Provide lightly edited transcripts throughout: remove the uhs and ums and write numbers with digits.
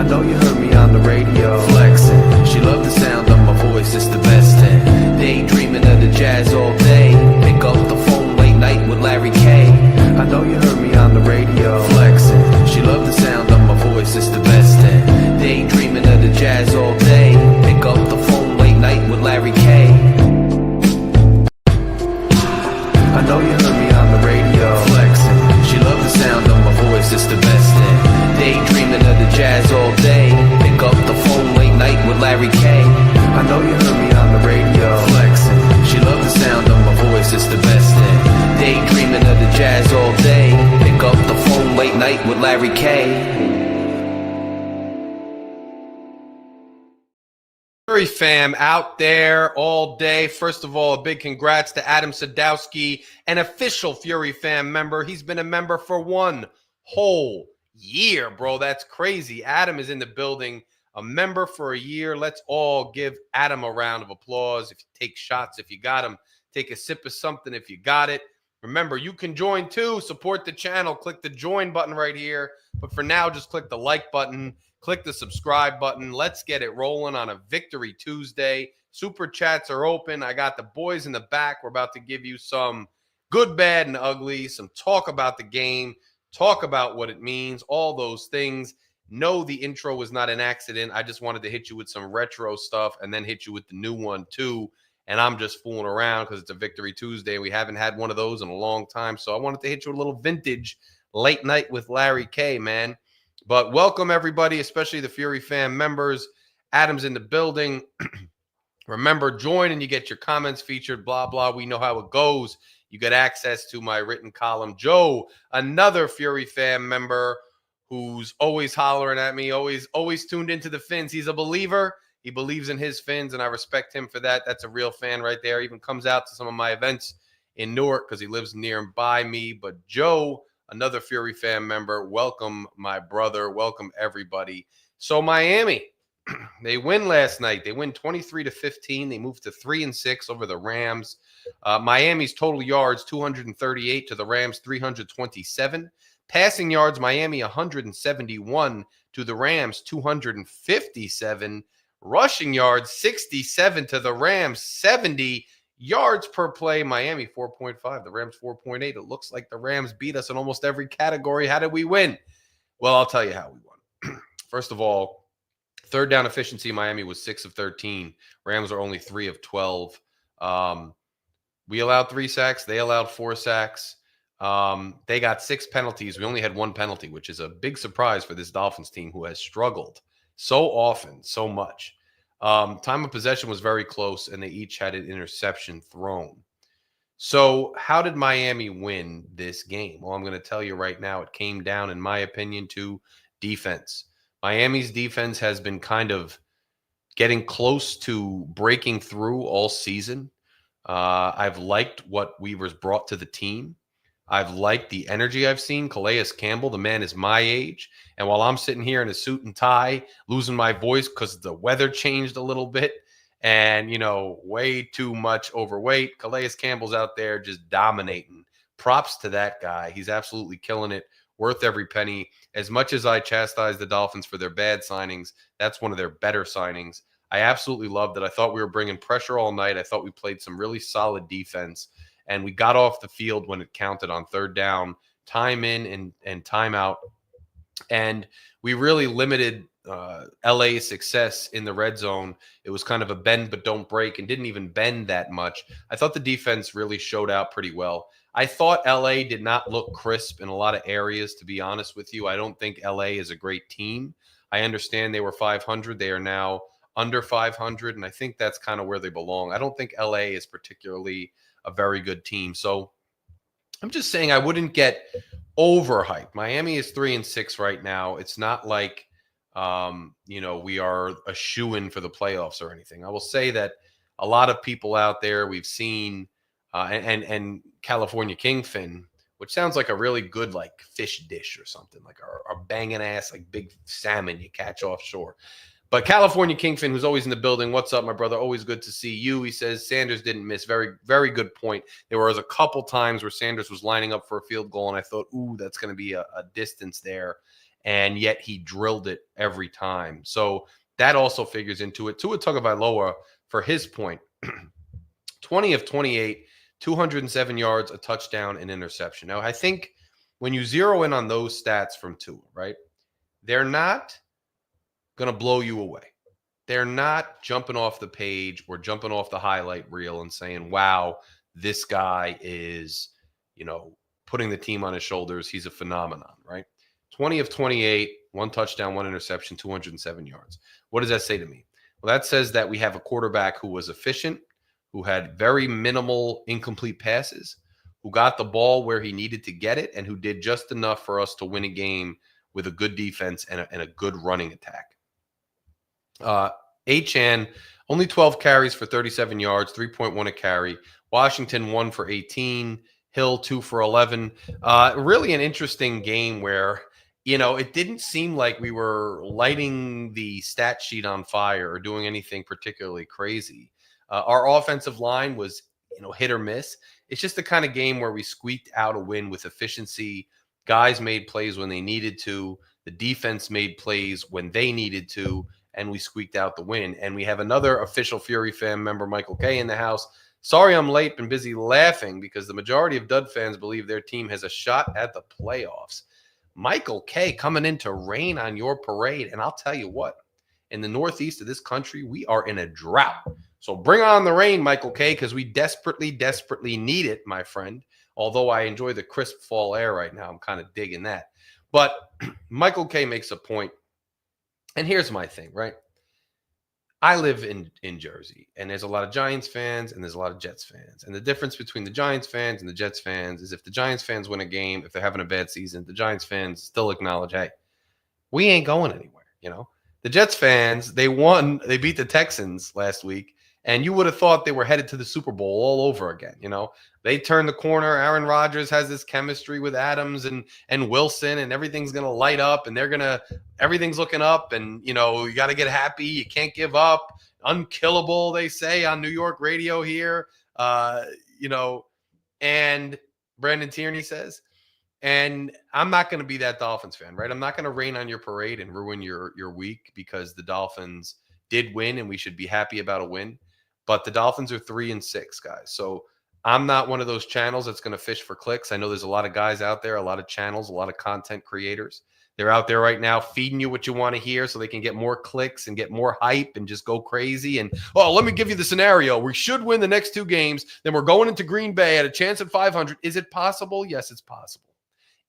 know you heard me on the radio flexing. She loved the sound of my voice, it's the best thing. Daydreaming of the jazz all day. Pick up the phone late night with Larry K. I know you heard me on the radio flexing. She loved the sound of my voice, it's the best thing. Daydreaming of the jazz all day. Pick up the phone late night with Larry K. I know you heard me on the radio flexing. She loved the sound of my voice, it's the best thing. Daydreaming of the jazz all day. Pick up the phone late night with Larry K. I know you heard me on the radio flexing. She loved the sound of my voice, it's the best thing. Daydreaming of the jazz all day. Pick up the phone late night with Larry K. Fury fam out there all day. First of all, a big congrats to Adam Sadowski, an official Fury fam member. He's been a member for 1 whole year, bro. That's crazy. Adam is in the building, a member for a year. Let's all give Adam a round of applause. If you take shots, if you got them, take a sip of something if you got it. Remember, you can join too. Support the channel. Click the join button right here. But for now, just click the like button. Click the subscribe button. Let's get it rolling on a Victory Tuesday. Super chats are open. I got the boys in the back. We're about to give you some good, bad, and ugly, some talk about the game, talk about what it means, all those things. No, the intro was not an accident. I just wanted to hit you with some retro stuff and then hit you with the new one too. And I'm just fooling around because it's a Victory Tuesday and we haven't had one of those in a long time. So I wanted to hit you with a little vintage late night with Larry K, man. But welcome, everybody, especially the Fury fam members. Adam's in the building. Remember, join and you get your comments featured, blah, blah. We know how it goes. You get access to my written column. Joe, another Fury fam member who's always hollering at me, always tuned into the Phins. He's a believer. He believes in his Phins, and I respect him for that. That's a real fan right there. Even comes out to some of my events in Newark because he lives nearby me. But Joe, another Fury fan member, welcome, my brother. Welcome, everybody. So Miami, they win last night. They win 23-15. They moved to 3-6 over the Rams. Miami's total yards, 238 to the Rams, 327. Passing yards, Miami, 171 to the Rams, 257. Rushing yards, 67 to the Rams, 70. Yards per play, Miami 4.5, the Rams 4.8. It looks like the Rams beat us in almost every category. How did we win? Well, I'll tell you how we won. First of all, third down efficiency, Miami was 6 of 13. Rams are only 3 of 12. We allowed 3 sacks. They allowed 4 sacks. They got 6 penalties. We only had 1 penalty, which is a big surprise for this Dolphins team who has struggled so often, so much. Time of possession was very close, and they each had an interception thrown. So how did Miami win this game? Well, I'm going to tell you right now, it came down, in my opinion, to defense. Miami's defense has been kind of getting close to breaking through all season. I've liked what Weaver's brought to the team. I've liked the energy I've seen. Calais Campbell, the man is my age. And while I'm sitting here in a suit and tie, losing my voice because the weather changed a little bit and, you know, way too much overweight, Calais Campbell's out there just dominating. Props to that guy. He's absolutely killing it. Worth every penny. As much as I chastise the Dolphins for their bad signings, that's one of their better signings. I absolutely loved it. I thought we were bringing pressure all night. I thought we played some really solid defense. And we got off the field when it counted on third down, time in and time out. And we really limited LA's success in the red zone. It was kind of a bend but don't break and didn't even bend that much. I thought the defense really showed out pretty well. I thought LA did not look crisp in a lot of areas, to be honest with you. I don't think LA is a great team. I understand they were 500. They are now under 500, and I think that's kind of where they belong. I don't think LA is particularly a very good team. So I'm just saying I wouldn't get overhyped. Miami is 3-6 right now. It's not like, you know, we are a shoo-in for the playoffs or anything. I will say that a lot of people out there we've seen, and California Kingfin, which sounds like a really good like fish dish or something, like a banging ass, like big salmon you catch offshore. But California Kingfin, who's always in the building, what's up, my brother? Always good to see you. He says Sanders didn't miss. Very, very good point. There was a couple times where Sanders was lining up for a field goal, and I thought, ooh, that's going to be a distance there. and yet he drilled it every time. So that also figures into it. Tua Tagovailoa, for his point, 20 of 28, 207 yards, a touchdown, an interception. Now, I think when you zero in on those stats from Tua, right, they're not going to blow you away. They're not jumping off the page or jumping off the highlight reel and saying, wow, this guy is, putting the team on his shoulders. He's a phenomenon, right? 20 of 28, one touchdown, one interception, 207 yards. What does that say to me? Well, that says that we have a quarterback who was efficient, who had very minimal incomplete passes, who got the ball where he needed to get it, and who did just enough for us to win a game with a good defense and a good running attack. Achane, only 12 carries for 37 yards, 3.1 a carry. Washington, 1 for 18. Hill, 2 for 11. Really an interesting game where, it didn't seem like we were lighting the stat sheet on fire or doing anything particularly crazy. Our offensive line was, hit or miss. It's just the kind of game where we squeaked out a win with efficiency. Guys made plays when they needed to. The defense made plays when they needed to, and we squeaked out the win. And we have another official Fury fan member, Michael K., in the house. Sorry I'm late, been busy laughing because the majority of Dud fans believe their team has a shot at the playoffs. Michael K. coming in to rain on your parade. And I'll tell you what, in the northeast of this country, we are in a drought. So bring on the rain, Michael K., because we desperately, desperately need it, my friend. Although I enjoy the crisp fall air right now. I'm kind of digging that. But Michael K. makes a point. And here's my thing, right? I live in Jersey, and there's a lot of Giants fans and there's a lot of Jets fans. And the difference between the Giants fans and the Jets fans is if the Giants fans win a game, if they're having a bad season, the Giants fans still acknowledge, hey, we ain't going anywhere, The Jets fans, they beat the Texans last week, and you would have thought they were headed to the Super Bowl all over again, They turned the corner. Aaron Rodgers has this chemistry with Adams and Wilson, and everything's going to light up, and everything's looking up, and, you got to get happy. You can't give up. Unkillable, they say on New York radio here, and Brandon Tierney says. And I'm not going to be that Dolphins fan, right? I'm not going to rain on your parade and ruin your week because the Dolphins did win, and we should be happy about a win. But the Dolphins are 3-6, guys. So I'm not one of those channels that's going to fish for clicks. I know there's a lot of guys out there, a lot of channels, a lot of content creators. They're out there right now feeding you what you want to hear so they can get more clicks and get more hype and just go crazy. And, let me give you the scenario. We should win the next 2 games. Then we're going into Green Bay at a chance at 500. Is it possible? Yes, it's possible.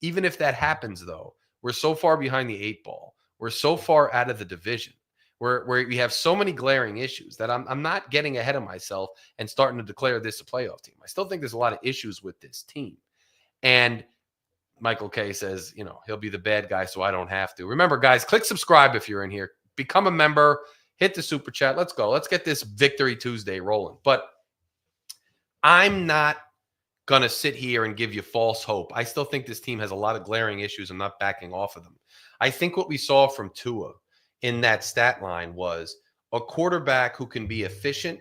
Even if that happens, though, we're so far behind the 8 ball. We're so far out of the division. Where we have so many glaring issues that I'm not getting ahead of myself and starting to declare this a playoff team. I still think there's a lot of issues with this team. And Michael K. says, he'll be the bad guy so I don't have to. Remember, guys, click subscribe if you're in here. Become a member. Hit the super chat. Let's go. Let's get this Victory Tuesday rolling. But I'm not going to sit here and give you false hope. I still think this team has a lot of glaring issues. I'm not backing off of them. I think what we saw from Tua in that stat line was a quarterback who can be efficient,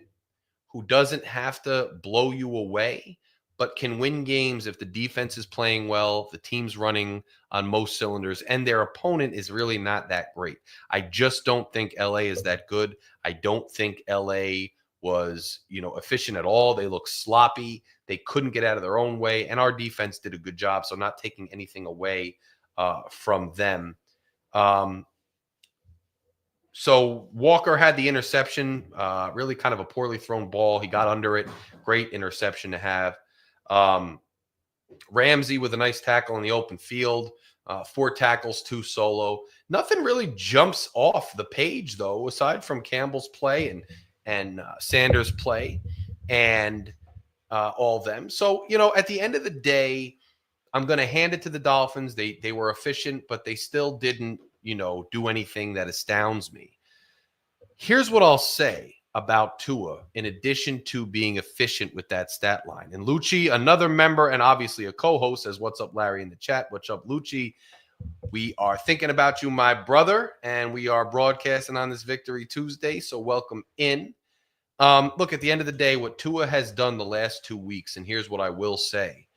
who doesn't have to blow you away, but can win games if the defense is playing well, the team's running on most cylinders, and their opponent is really not that great. I just don't think LA is that good. I don't think LA was, efficient at all. They look sloppy. They couldn't get out of their own way, and our defense did a good job, so not taking anything away from them. So Walker had the interception, really kind of a poorly thrown ball. He got under it. Great interception to have. Ramsey with a nice tackle in the open field. 4 tackles, 2 solo. Nothing really jumps off the page, though, aside from Campbell's play and Sanders' play and all them. So, at the end of the day, I'm going to hand it to the Dolphins. They were efficient, but they still didn't do anything that astounds me. Here's what I'll say about Tua, in addition to being efficient with that stat line. And Lucci, another member and obviously a co-host, says, "What's up, Larry, in the chat? What's up, Lucci? We are thinking about you, my brother, and we are broadcasting on this Victory Tuesday, so welcome in." Look, at the end of the day, what Tua has done the last 2 weeks, and here's what I will say.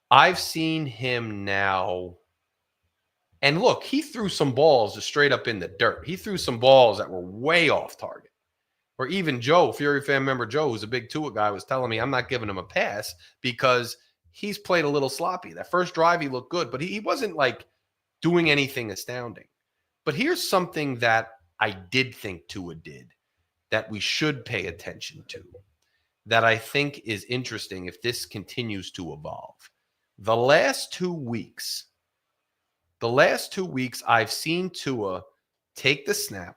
I've seen him now And look, he threw some balls just straight up in the dirt. He threw some balls that were way off target. Or even Joe, Fury fan member Joe, who's a big Tua guy, was telling me I'm not giving him a pass because he's played a little sloppy. That first drive, he looked good, but he wasn't like doing anything astounding. But here's something that I did think Tua did that we should pay attention to, that I think is interesting if this continues to evolve. The last 2 weeks, I've seen Tua take the snap,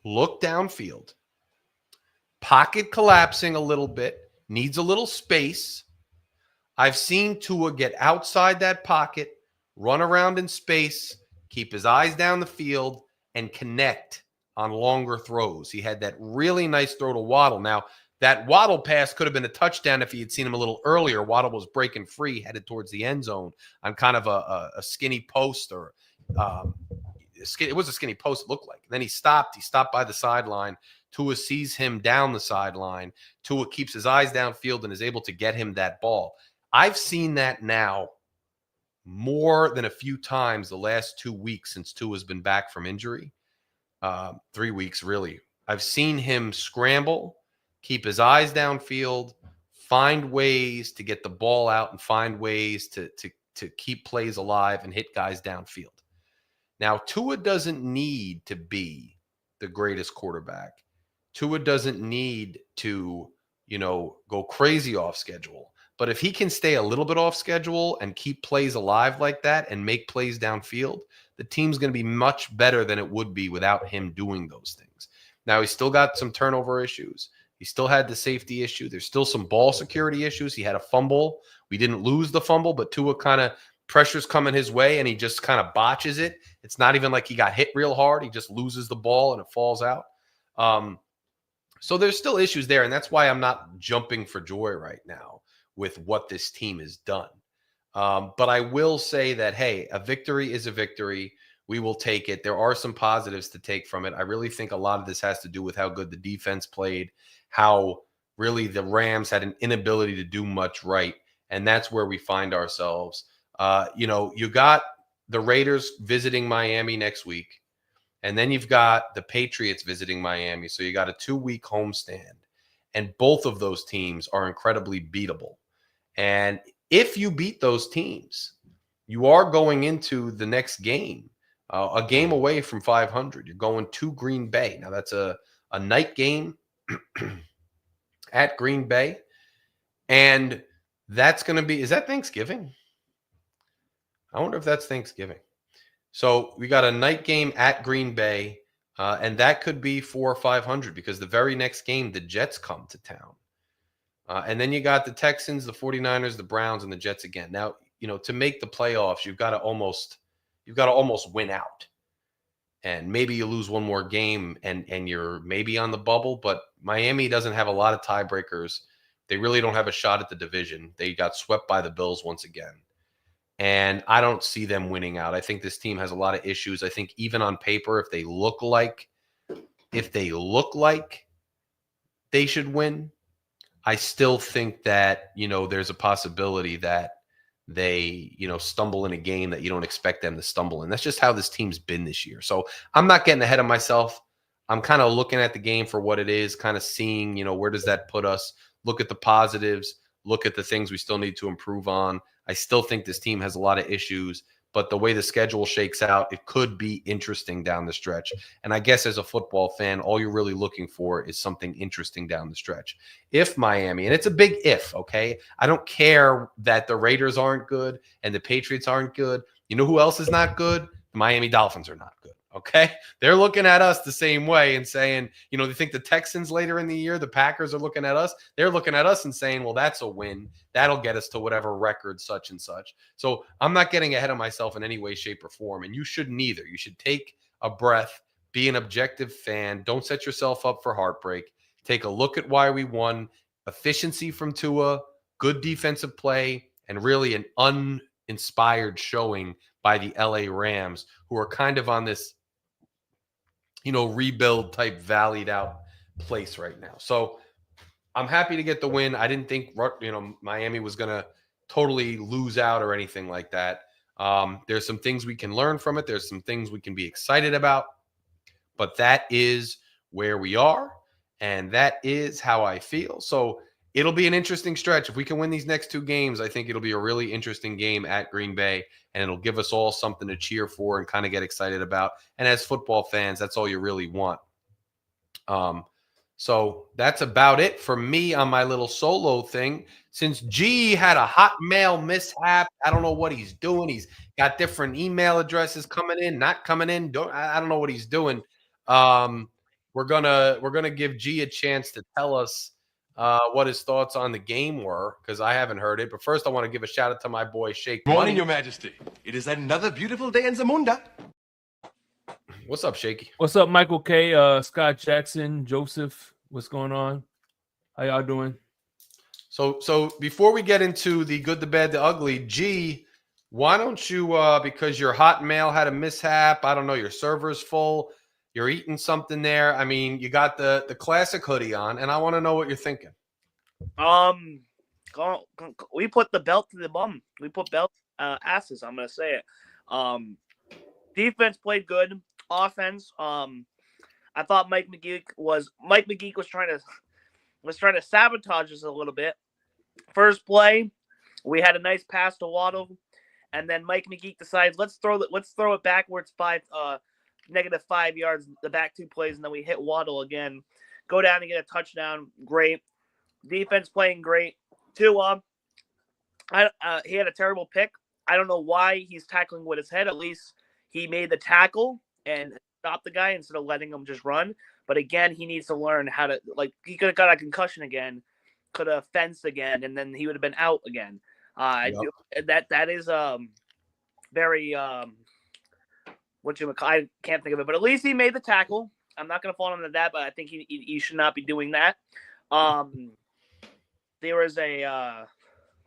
look downfield, pocket collapsing a little bit, needs a little space. I've seen Tua get outside that pocket, run around in space, keep his eyes down the field, and connect on longer throws. He had that really nice throw to Waddle. Now, that Waddle pass could have been a touchdown if he had seen him a little earlier. Waddle was breaking free, headed towards the end zone on kind of a skinny post, or it was a skinny post, it looked like. And then he stopped by the sideline. Tua sees him down the sideline. Tua keeps his eyes downfield and is able to get him that ball. I've seen that now more than a few times the last 2 weeks since Tua's been back from injury. 3 weeks, really. I've seen him scramble, keep his eyes downfield, find ways to get the ball out and find ways to keep plays alive and hit guys downfield. Now, Tua doesn't need to be the greatest quarterback. Tua doesn't need to, go crazy off schedule. But if he can stay a little bit off schedule and keep plays alive like that and make plays downfield, the team's going to be much better than it would be without him doing those things. Now, he's still got some turnover issues. He still had the safety issue. There's still some ball security issues. He had a fumble. We didn't lose the fumble, but Tua kind of pressure's coming his way and he just kind of botches it. It's not even like he got hit real hard. He just loses the ball and it falls out. So there's still issues there, and that's why I'm not jumping for joy right now with what this team has done. But I will say that, hey, a victory is a victory. We will take it. There are some positives to take from it. I really think a lot of this has to do with how good the defense played, how really the Rams had an inability to do much right, and that's where we find ourselves. You got the Raiders visiting Miami next week, and then you've got the Patriots visiting Miami. So you got a 2-week homestand, and both of those teams are incredibly beatable. And if you beat those teams, you are going into the next game, a game away from 500. You're going to Green Bay. Now, that's a night game at Green Bay. And that's going to be – is that Thanksgiving? I wonder if that's Thanksgiving. So we got a night game at Green Bay, and that could be 400 or 500 because the very next game, the Jets come to town. And then you got the Texans, the 49ers, the Browns, and the Jets again. Now, to make the playoffs, you've got to almost win out. And maybe you lose one more game and you're maybe on the bubble, but Miami doesn't have a lot of tiebreakers. They really don't have a shot at the division. They got swept by the Bills once again. And I don't see them winning out. I think this team has a lot of issues. I think even on paper, if they look like they should win, I still think that, there's a possibility that they, stumble in a game that you don't expect them to stumble in. That's just how this team's been this year. So I'm not getting ahead of myself. I'm kind of looking at the game for what it is, kind of seeing, where does that put us? Look at the positives, look at the things we still need to improve on. I still think this team has a lot of issues, but the way the schedule shakes out, it could be interesting down the stretch. And I guess as a football fan, all you're really looking for is something interesting down the stretch. If Miami, and it's a big if, okay? I don't care that the Raiders aren't good and the Patriots aren't good. You know who else is not good? The Miami Dolphins are not good. Okay, they're looking at us the same way and saying, they think the Texans later in the year, the Packers are looking at us. They're looking at us and saying, well, that's a win. That'll get us to whatever record, such and such. So I'm not getting ahead of myself in any way, shape, or form. And you shouldn't either. You should take a breath, be an objective fan. Don't set yourself up for heartbreak. Take a look at why we won. Efficiency from Tua, good defensive play, and really an uninspired showing by the LA Rams, who are kind of on this rebuild type valleyed out place right now. So I'm happy to get the win. I didn't think, Miami was going to totally lose out or anything like that. There's some things we can learn from it. There's some things we can be excited about. But that is where we are, and that is how I feel. So it'll be an interesting stretch. If we can win these next 2 games, I think it'll be a really interesting game at Green Bay, and it'll give us all something to cheer for and kind of get excited about. And as football fans, that's all you really want. So that's about it for me on my little solo thing. Since G had a Hotmail mishap, I don't know what he's doing. He's got different email addresses coming in, not coming in. I don't know what he's doing. We're gonna give G a chance to tell us what his thoughts on the game were, because I haven't heard it. But first, I want to give a shout out to my boy Shake Morning, Money. Your Majesty. It is another beautiful day in Zamunda. What's up, Shaky? What's up, Michael K, Scott Jackson, Joseph? What's going on? How y'all doing? So before we get into the good, the bad, the ugly, G, why don't you, because your Hotmail had a mishap, I don't know, your server's full, you're eating something there. I mean, you got the classic hoodie on, and I want to know what you're thinking. We put the belt to the bum. We put belt asses. I'm gonna say it. Defense played good. Offense, I thought Mike McGeek was trying to sabotage us a little bit. First play, we had a nice pass to Waddle, and then Mike McGeek decides let's throw it backwards -5 yards the back 2 plays, and then we hit Waddle again, go down and get a touchdown. Great defense, playing great. Tua, he had a terrible pick. I don't know why he's tackling with his head. At least he made the tackle and stop the guy instead of letting him just run. But again, he needs to learn how to, like, he could have got a concussion again, could have fenced again, and then he would have been out again. That is very I can't think of it, but at least he made the tackle. I'm not going to fall into that, but I think he should not be doing that. There was a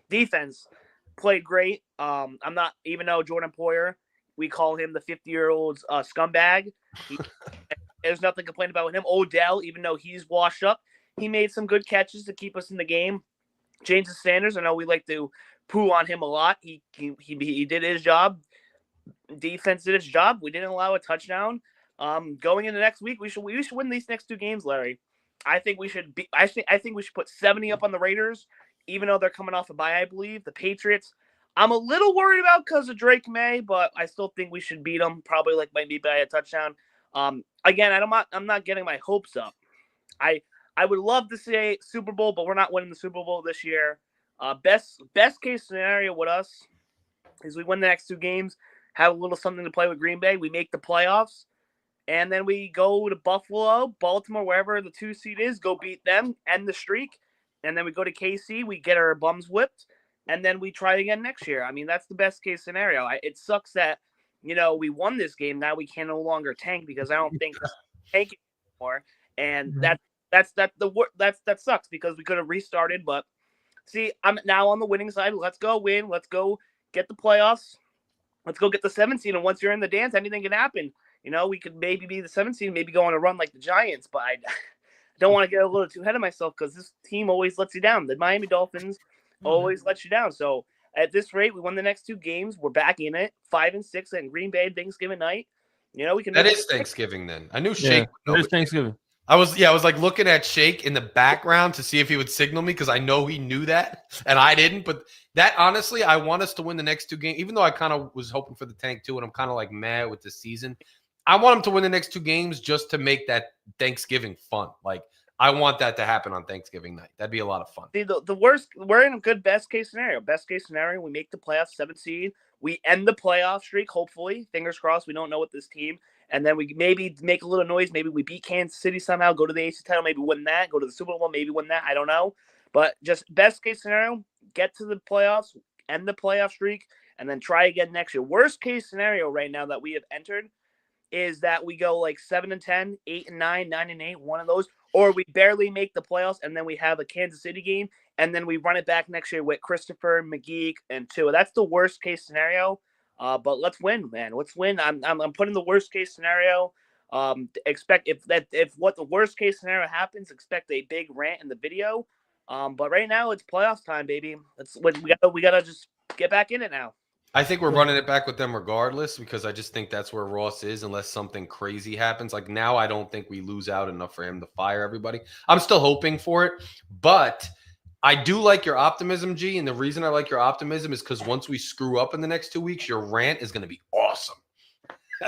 defense played great. I'm not, even though Jordan Poyer, we call him the 50-year-old scumbag. There's nothing to complain about with him. Odell, even though he's washed up, he made some good catches to keep us in the game. James Sanders, I know we like to poo on him a lot. He did his job. Defense did its job. We didn't allow a touchdown. Going into next week, we should win these next 2 games, Larry. I think we should put 70 up on the Raiders, even though they're coming off a bye, I believe. The Patriots, I'm a little worried about because of Drake May, but I still think we should beat them. Probably maybe by a touchdown. Again, I'm not getting my hopes up. I would love to say Super Bowl, but we're not winning the Super Bowl this year. Best case scenario with us is we win the next 2 games, have a little something to play with Green Bay. We make the playoffs, and then we go to Buffalo, Baltimore, wherever the 2 seed is, go beat them, end the streak, and then we go to KC, we get our bums whipped, and then we try again next year. I mean, that's the best case scenario. It sucks that, we won this game. Now we can no longer tank, because I don't think tanking anymore. And that sucks, because we could have restarted. But see, I'm now on the winning side. Let's go win. Let's go get the playoffs. Let's go get the 7th seed. And once you're in the dance, anything can happen. We could maybe be the 7th seed, maybe go on a run like the Giants. But I don't want to get a little too ahead of myself, because this team always lets you down. The Miami Dolphins always let you down. So at this rate, we won the next 2 games. We're back in it, 5-6 in Green Bay Thanksgiving night. We can. That is Thanksgiving then. I knew Shake. Yeah, it is Thanksgiving. I was like looking at Shake in the background to see if he would signal me, because I know he knew that and I didn't. But that, honestly, I want us to win the next 2 games, even though I kind of was hoping for the tank too, and I'm kind of like mad with this season. I want him to win the next 2 games just to make that Thanksgiving fun. Like, I want that to happen on Thanksgiving night. That'd be a lot of fun. See, the worst, we're in a good best case scenario. Best case scenario, we make the playoffs, 7th seed. We end the playoff streak, hopefully. Fingers crossed. We don't know what this team. And then we maybe make a little noise. Maybe we beat Kansas City somehow, go to the AFC title, maybe win that, go to the Super Bowl, maybe win that. I don't know. But just best case scenario, get to the playoffs, end the playoff streak, and then try again next year. Worst case scenario right now that we have entered is that we go like 7-10, 8-9, 9-8, one of those, or we barely make the playoffs, and then we have a Kansas City game, and then we run it back next year with Christopher, McGeek, and Tua. That's the worst case scenario. But let's win, man. Let's win. I'm putting the worst case scenario. Expect if what the worst case scenario happens, expect a big rant in the video. But right now it's playoffs time, baby. We gotta just get back in it now. I think we're running it back with them regardless because I just think that's where Ross is unless something crazy happens. Like now, I don't think we lose out enough for him to fire everybody. I'm still hoping for it, but I do like your optimism, G. And the reason I like your optimism is because once we screw up in the next 2 weeks, your rant is going to be awesome.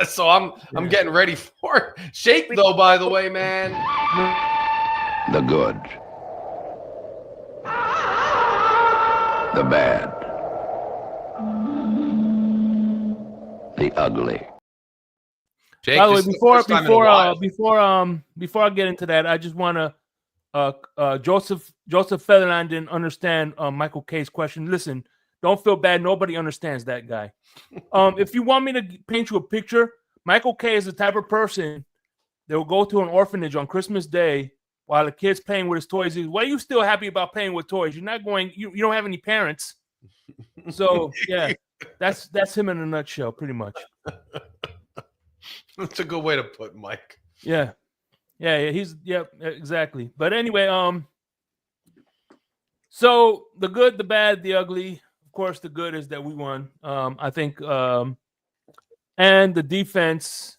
So I'm getting ready for it. Shake though, by the way, man. The good, the bad, the ugly. Jake, By the way, this is the first time in a while. before I get into that, I just want to Joseph Featherline didn't understand Michael K's question. Listen, don't feel bad. Nobody understands that guy. If you want me to paint you a picture, Michael K is the type of person that will go to an orphanage on Christmas Day while the kid's playing with his toys. Why are you still happy about playing with toys? You're not going. You don't have any parents. So yeah, that's him in a nutshell, pretty much. That's a good way to put it, Mike. Yeah. Exactly. But anyway, so the good, the bad, the ugly. Of course, the good is that we won. I think, and the defense.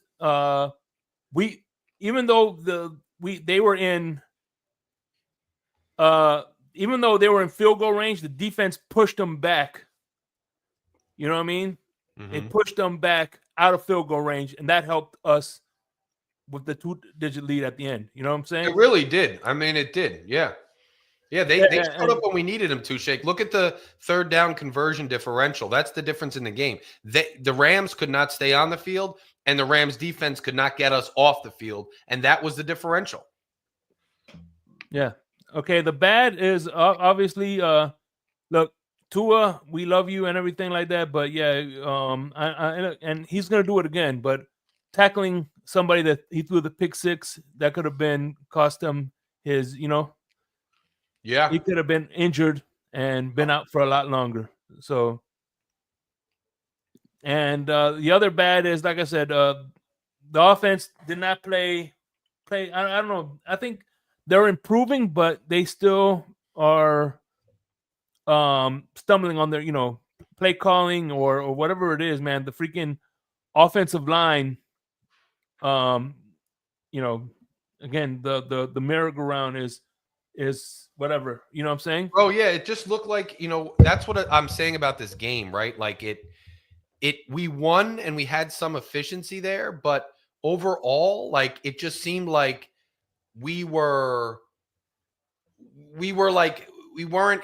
We even though they were in field goal range, the defense pushed them back. You know what I mean? Mm-hmm. It pushed them back out of field goal range, and that helped us with the 2-digit lead at the end. You know what I'm saying? It really did. I mean, it did. Yeah. Yeah, they showed up when we needed them to, Shake. Look at the third down conversion differential. That's the difference in the game. The Rams could not stay on the field, and the Rams defense could not get us off the field, and that was the differential. Yeah. Okay, the bad is obviously look, Tua, we love you and everything like that, but yeah, and he's going to do it again, but tackling somebody that he threw the pick six, that could have been cost him his, Yeah. He could have been injured and been out for a lot longer. So, and the other bad is, like I said, the offense did not play. I don't know. I think they're improving, but they still are stumbling on their, play calling or whatever it is, man. The freaking offensive line, again, the merry-go-round is whatever, you know what I'm saying? Oh yeah, it just looked like, that's what I'm saying about this game, right? Like we won and we had some efficiency there, but overall, like it just seemed like we weren't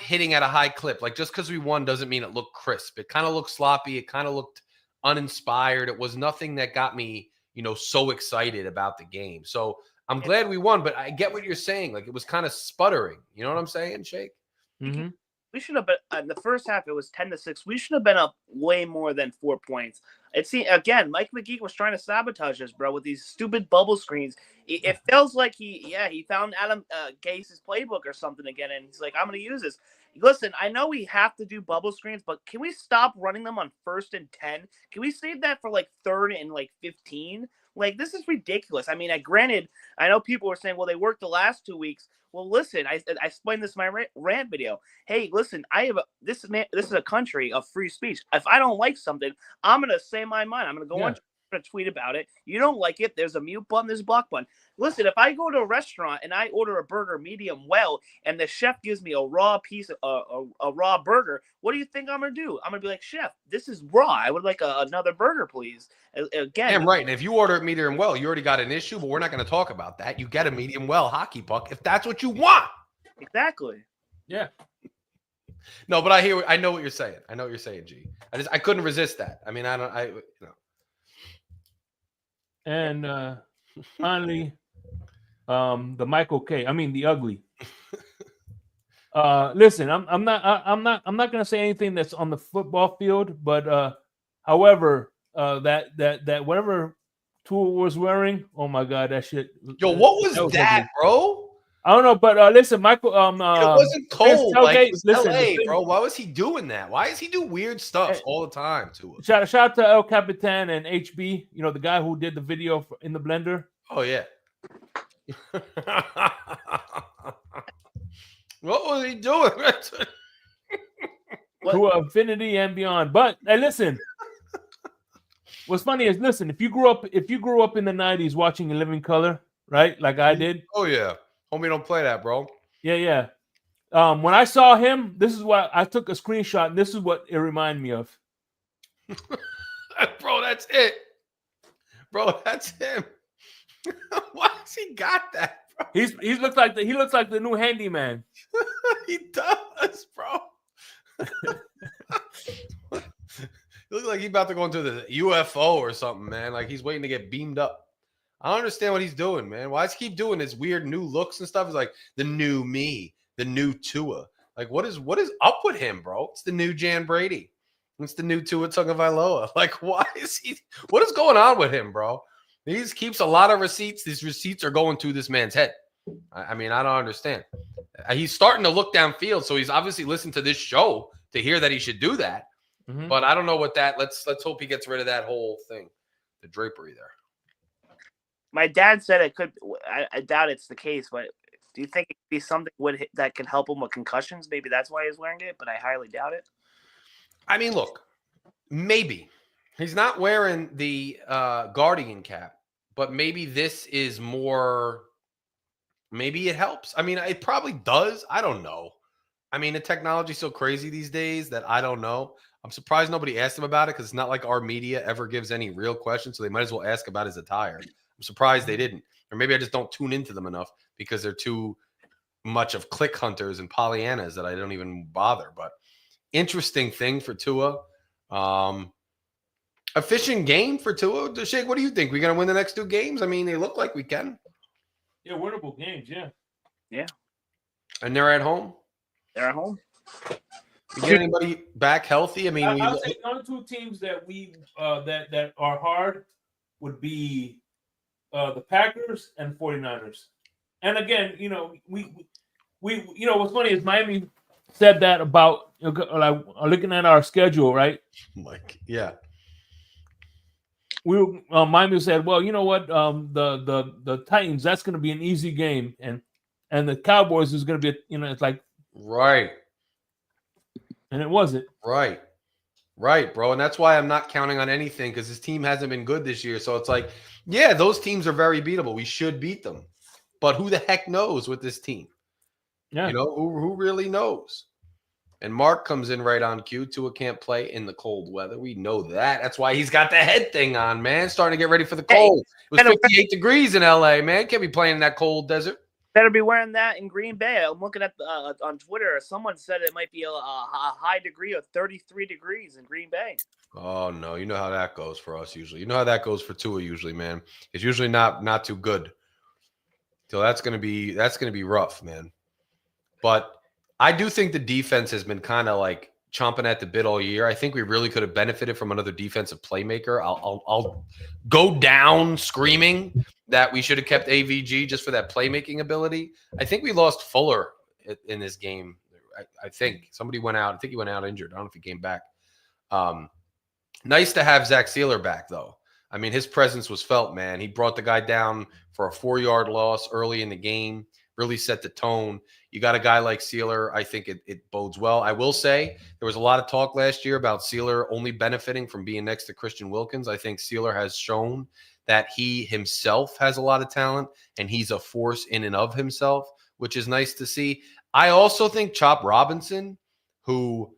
hitting at a high clip. Like just because we won doesn't mean it looked crisp. It kind of looked sloppy. It kind of looked uninspired. It was nothing that got me, so excited about the game. So I'm glad we won, but I get what you're saying. Like it was kind of sputtering. You know what I'm saying, Shake? Mm-hmm. We should have been in the first half. It was 10-6. We should have been up way more than 4 points. It seemed again, Mike McGee was trying to sabotage us, bro, with these stupid bubble screens. It feels like he found Adam Gase's playbook or something again, and he's like, I'm going to use this. Listen, I know we have to do bubble screens, but can we stop running them on 1st and 10? Can we save that for like 3rd and like 15? Like, this is ridiculous. I mean, granted, I know people were saying, well, they worked the last 2 weeks. Well, listen, I explained this in my rant video. Hey, listen, this is a country of free speech. If I don't like something, I'm going to say my mind. I'm going to go on to tweet about it. You don't like it, there's a mute button, there's a block button. Listen, if I go to a restaurant and I order a burger medium well, and the chef gives me a raw piece of a raw burger, what do you think I'm going to do? I'm going to be like, chef, this is raw. I would like another burger, please. Again, Damn right. And if you order it medium well, you already got an issue, but we're not going to talk about that. You get a medium well hockey puck if that's what you want. Exactly. Yeah. No, but I know what you're saying. I know what you're saying, G. I couldn't resist that. I mean, And finally, the Michael K. I mean, the ugly. Listen, I'm not gonna say anything that's on the football field, but however, that whatever Tool was wearing, oh my god, that shit. Yo, what was that, bro? I don't know, but listen, Michael. It wasn't cold. Like it was listen, LA, bro. Why was he doing that? Why does he do weird stuff all the time to us? Shout out to El Capitan and HB. The guy who did the video in the blender. Oh yeah. What was he doing? to infinity and beyond. But hey, listen. What's funny is, listen, if you grew up in the 90s watching In Living Color, right? Like I did. Oh yeah. Homie, don't play that, bro. Yeah. When I saw him, this is what I took a screenshot, and this is what it reminded me of. Bro, that's it. Bro, that's him. Why has he got that, bro? He looks like the new handyman. He does, bro. He looks like he's about to go into the UFO or something, man. Like he's waiting to get beamed up. I don't understand what he's doing, man. Why does he keep doing this weird new looks and stuff? It's like the new me, the new Tua. Like, what is up with him, bro? It's the new Jan Brady. It's the new Tua Tagovailoa. Like, why is he? What is going on with him, bro? He keeps a lot of receipts. These receipts are going to this man's head. I mean, I don't understand. He's starting to look downfield, so he's obviously listened to this show to hear that he should do that. Mm-hmm. But I don't know what that. Let's hope he gets rid of that whole thing, the drapery there. My dad said it could. I doubt it's the case, but do you think it could be something that can help him with concussions? Maybe that's why he's wearing it, but I highly doubt it. I mean, look, maybe he's not wearing the Guardian cap, but maybe this is more. Maybe it helps. I mean, it probably does. I don't know. I mean, the technology's so crazy these days that I don't know. I'm surprised nobody asked him about it because it's not like our media ever gives any real questions, so they might as well ask about his attire. I'm surprised they didn't. Or maybe I just don't tune into them enough because they're too much of click hunters and Pollyannas that I don't even bother. But interesting thing for Tua. Efficient game for Tua. Shake, what do you think? We going to win the next 2 games? I mean, they look like we can. Yeah, winnable games, yeah. Yeah. And they're at home? They're at home. You get anybody back healthy? I mean, I'll say the only 2 teams that we that are hard would be the Packers and 49ers. And again, we what's funny is Miami said that about like looking at our schedule, right? Like, yeah. Miami said, well, you know what? The Titans, that's going to be an easy game, and the Cowboys is going to be, it's like right, and it wasn't right, bro. And that's why I'm not counting on anything because his team hasn't been good this year. So it's like, yeah, those teams are very beatable. We should beat them, but who the heck knows with this team? Yeah, who really knows? And Mark comes in right on cue. Tua can't play in the cold weather. We know that. That's why he's got the head thing on, man. Starting to get ready for the cold. It was 58 degrees in L.A., man. Can't be playing in that cold desert. Better be wearing that in Green Bay. I'm looking at on Twitter. Someone said it might be a high degree of 33 degrees in Green Bay. Oh, no. You know how that goes for us usually. You know how that goes for Tua usually, man. It's usually not too good. So that's gonna be rough, man. But I do think the defense has been kind of like chomping at the bit all year. I think we really could have benefited from another defensive playmaker. I'll go down screaming that we should have kept AVG just for that playmaking ability. I think we lost Fuller in this game. I think somebody went out. I think he went out injured. I don't know if he came back. Nice to have Zach Sealer back, though. I mean, his presence was felt, man. He brought the guy down for a 4-yard loss early in the game, really set the tone. You got a guy like Sealer, I think it bodes well. I will say there was a lot of talk last year about Sealer only benefiting from being next to Christian Wilkins. I think Sealer has shown that he himself has a lot of talent and he's a force in and of himself, which is nice to see. I also think Chop Robinson, who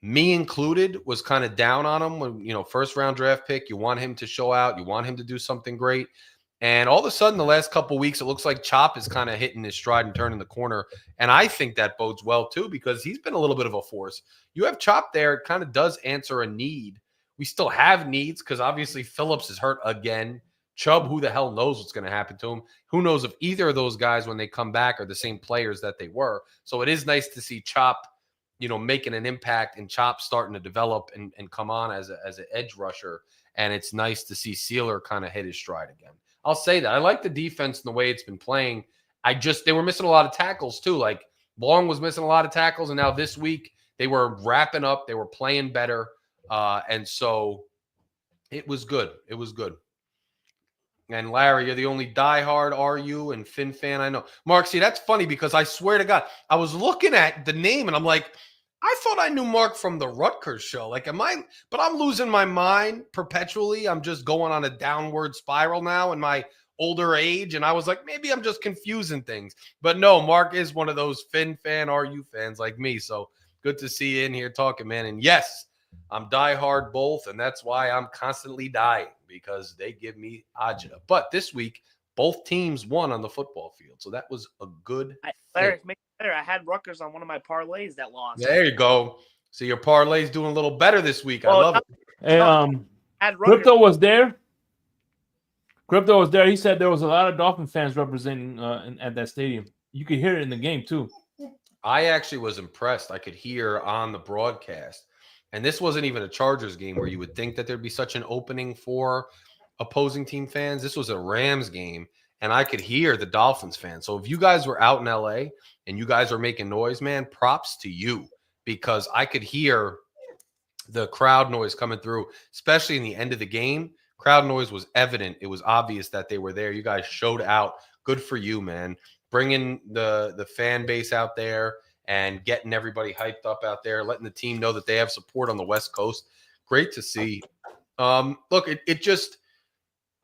me included was kind of down on him when, first round draft pick, you want him to show out, you want him to do something great. And all of a sudden, the last couple of weeks, it looks like Chop is kind of hitting his stride and turning the corner. And I think that bodes well, too, because he's been a little bit of a force. You have Chop there. It kind of does answer a need. We still have needs because obviously Phillips is hurt again. Chubb, who the hell knows what's going to happen to him? Who knows if either of those guys, when they come back, are the same players that they were. So it is nice to see Chop, making an impact and Chop starting to develop and come on as an edge rusher. And it's nice to see Sealer kind of hit his stride again. I'll say that. I like the defense and the way it's been playing. They were missing a lot of tackles too. Like Long was missing a lot of tackles. And now this week they were wrapping up. They were playing better. And so it was good. It was good. And Larry, you're the only diehard, are you? And Finn fan I know. Mark, see, that's funny because I swear to God, I was looking at the name and I'm like, I thought I knew Mark from the Rutgers show. Like, but I'm losing my mind perpetually. I'm just going on a downward spiral now in my older age. And I was like, maybe I'm just confusing things. But no, Mark is one of those Finn fan, RU fans like me. So good to see you in here talking, man. And yes, I'm diehard both. And that's why I'm constantly dying, because they give me agita. But this week, both teams won on the football field. So that was a good thing. I had Rutgers on one of my parlays that lost. There you go. So your parlay's doing a little better this week. I love it. Hey, Had Rutgers. Crypto was there. Crypto was there. He said there was a lot of Dolphin fans representing at that stadium. You could hear it in the game too. I actually was impressed. I could hear on the broadcast. And this wasn't even a Chargers game where you would think that there'd be such an opening for opposing team fans. This was a Rams game, and I could hear the Dolphins fans. So if you guys were out in LA and you guys are making noise, man, props to you, because I could hear the crowd noise coming through, especially in the end of the game. Crowd noise was evident. It was obvious that they were there. You guys showed out. Good for you, man. Bringing the fan base out there and getting everybody hyped up out there, letting the team know that they have support on the West Coast. Great to see. Look, it just,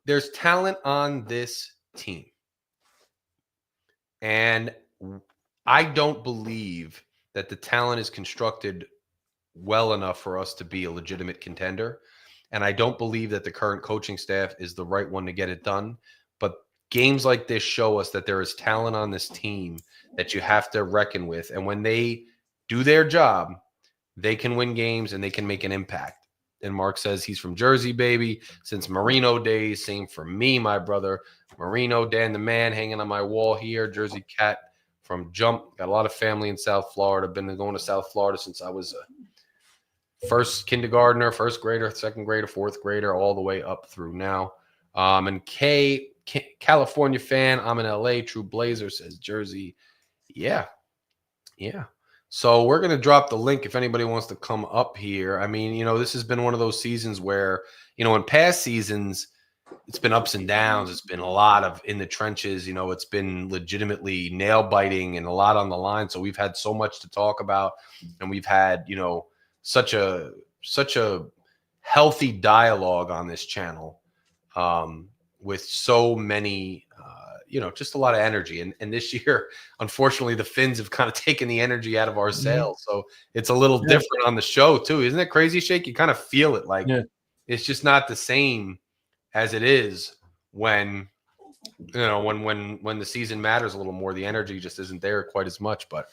there's talent on this team. And I don't believe that the talent is constructed well enough for us to be a legitimate contender. And I don't believe that the current coaching staff is the right one to get it done. But games like this show us that there is talent on this team that you have to reckon with. And when they do their job, they can win games and they can make an impact. And Mark says he's from Jersey, baby, since Marino days. Same for me, my brother. Marino, Dan the man, hanging on my wall here. Jersey cat from Jump. Got a lot of family in South Florida. Been going to South Florida since I was a first kindergartner, first grader, second grader, fourth grader, all the way up through now. And California fan. I'm in LA. True Blazer says Jersey. Yeah. So we're going to drop the link if anybody wants to come up here. I mean, this has been one of those seasons where, in past seasons, it's been ups and downs. It's been a lot of in the trenches. It's been legitimately nail biting and a lot on the line. So we've had so much to talk about, and we've had, such a healthy dialogue on this channel with so many, just a lot of energy. And this year, unfortunately, the Phins have kind of taken the energy out of our sails. So it's a little different on the show too. Isn't it crazy, Shake? You kind of feel it like it's just not the same as it is when, when the season matters a little more. The energy just isn't there quite as much. But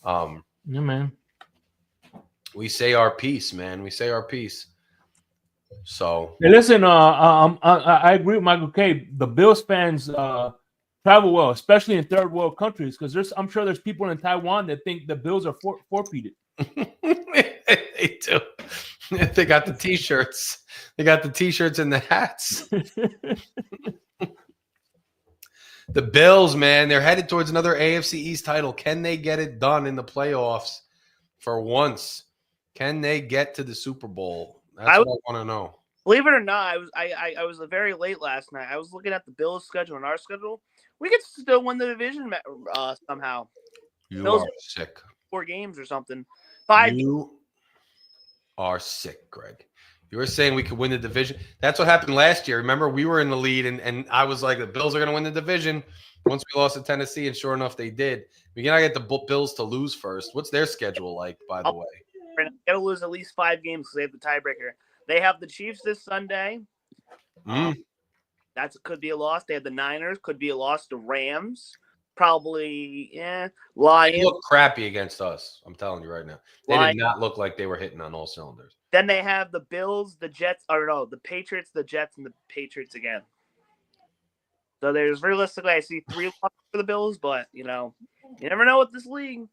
yeah, man. We say our piece, man. We say our piece. So hey, listen, I agree with Michael K. The Bills fans travel well, especially in third world countries, because I'm sure there's people in Taiwan that think the Bills are forfeited. They do. They got the T-shirts. They got the T-shirts and the hats. The Bills, man, they're headed towards another AFC East title. Can they get it done in the playoffs for once? Can they get to the Super Bowl? That's what I want to know. Believe it or not, I was very late last night. I was looking at the Bills' schedule and our schedule. We could still win the division somehow. You Bills are sick. 4 games or something. 5. You are sick, Greg. You were saying we could win the division. That's what happened last year. Remember, we were in the lead, and I was like, the Bills are going to win the division once we lost to Tennessee, and sure enough, they did. We got to get the Bills to lose first. What's their schedule like, by the way? They got to lose at least 5 games because they have the tiebreaker. They have the Chiefs this Sunday. That could be a loss. They have the Niners. Could be a loss to Rams. Probably, Lions. They look crappy against us. I'm telling you right now. They did not look like they were hitting on all cylinders. Then they have the Bills, the Jets, the Patriots, the Jets, and the Patriots again. So there's realistically, I see 3 losses for the Bills, but you never know with this league.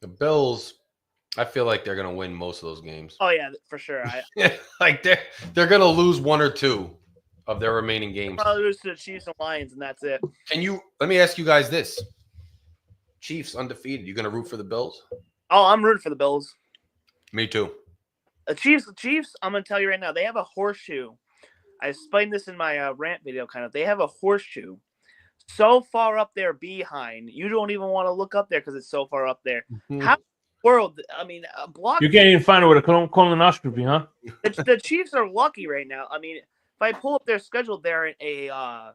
The Bills, I feel like they're going to win most of those games. Oh yeah, for sure. Like they're going to lose 1 or 2 of their remaining games. Probably lose to the Chiefs and Lions, and that's it. Let me ask you guys this: Chiefs undefeated. You going to root for the Bills? Oh, I'm rooting for the Bills. Me too. The Chiefs. I'm going to tell you right now. They have a horseshoe. I explained this in my rant video. They have a horseshoe so far up there behind. You don't even want to look up there because it's so far up there. Mm-hmm. How world. I mean, block. You can't even find it with a colonoscopy, huh? The Chiefs are lucky right now. I mean, if I pull up their schedule, they're in a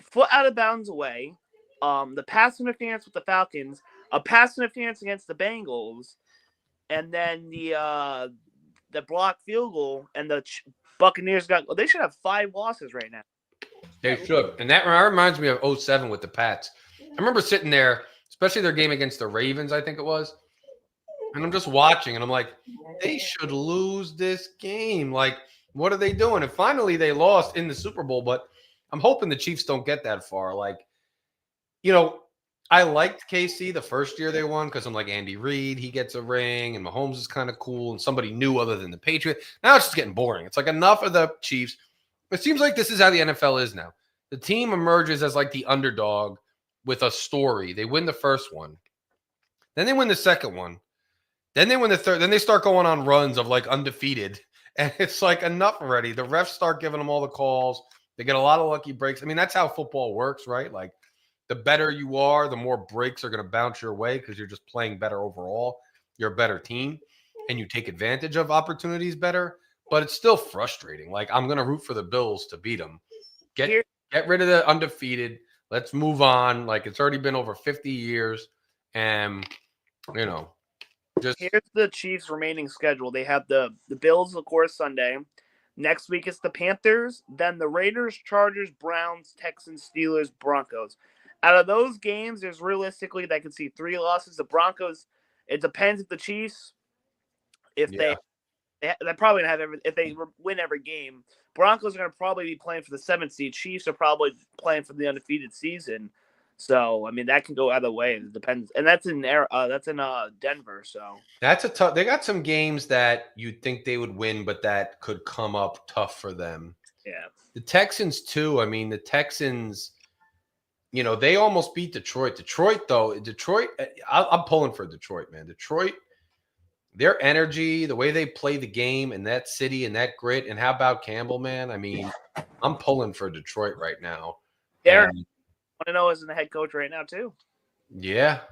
foot out of bounds away. The pass interference with the Falcons, a pass interference against the Bengals, and then the blocked field goal, and the Buccaneers they should have 5 losses right now. They should. And that reminds me of 07 with the Pats. I remember sitting there, especially their game against the Ravens, I think it was. And I'm just watching, and I'm like, they should lose this game. Like, what are they doing? And finally, they lost in the Super Bowl, but I'm hoping the Chiefs don't get that far. Like, I liked KC the first year they won because I'm like, Andy Reid, he gets a ring, and Mahomes is kind of cool, and somebody new other than the Patriot. Now it's just getting boring. It's like enough of the Chiefs. It seems like this is how the NFL is now. The team emerges as like the underdog with a story. They win the first one. Then they win the second one. Then they win the third. Then they start going on runs of like undefeated. And it's like enough already. The refs start giving them all the calls. They get a lot of lucky breaks. I mean, that's how football works, right? Like the better you are, the more breaks are going to bounce your way because you're just playing better overall. You're a better team and you take advantage of opportunities better. But it's still frustrating. Like, I'm going to root for the Bills to beat them. Get rid of the undefeated. Let's move on. Like, it's already been over 50 years. And, just here's the Chiefs' remaining schedule. They have the Bills, of course, Sunday. Next week it's the Panthers. Then the Raiders, Chargers, Browns, Texans, Steelers, Broncos. Out of those games, there's realistically, I could see 3 losses. The Broncos, it depends if the Chiefs, they're probably going to have if they win every game. Broncos are going to probably be playing for the 7th seed. Chiefs are probably playing for the undefeated season. So, I mean, that can go either way. It depends. And that's in Denver. So that's a tough. They got some games that you'd think they would win, but that could come up tough for them. Yeah. The Texans, too. I mean, the Texans, they almost beat Detroit. I'm pulling for Detroit, man. Detroit, their energy, the way they play the game in that city and that grit. And how about Campbell, man? I mean, I'm pulling for Detroit right now. Darren, I know isn't the head coach right now, too. Yeah.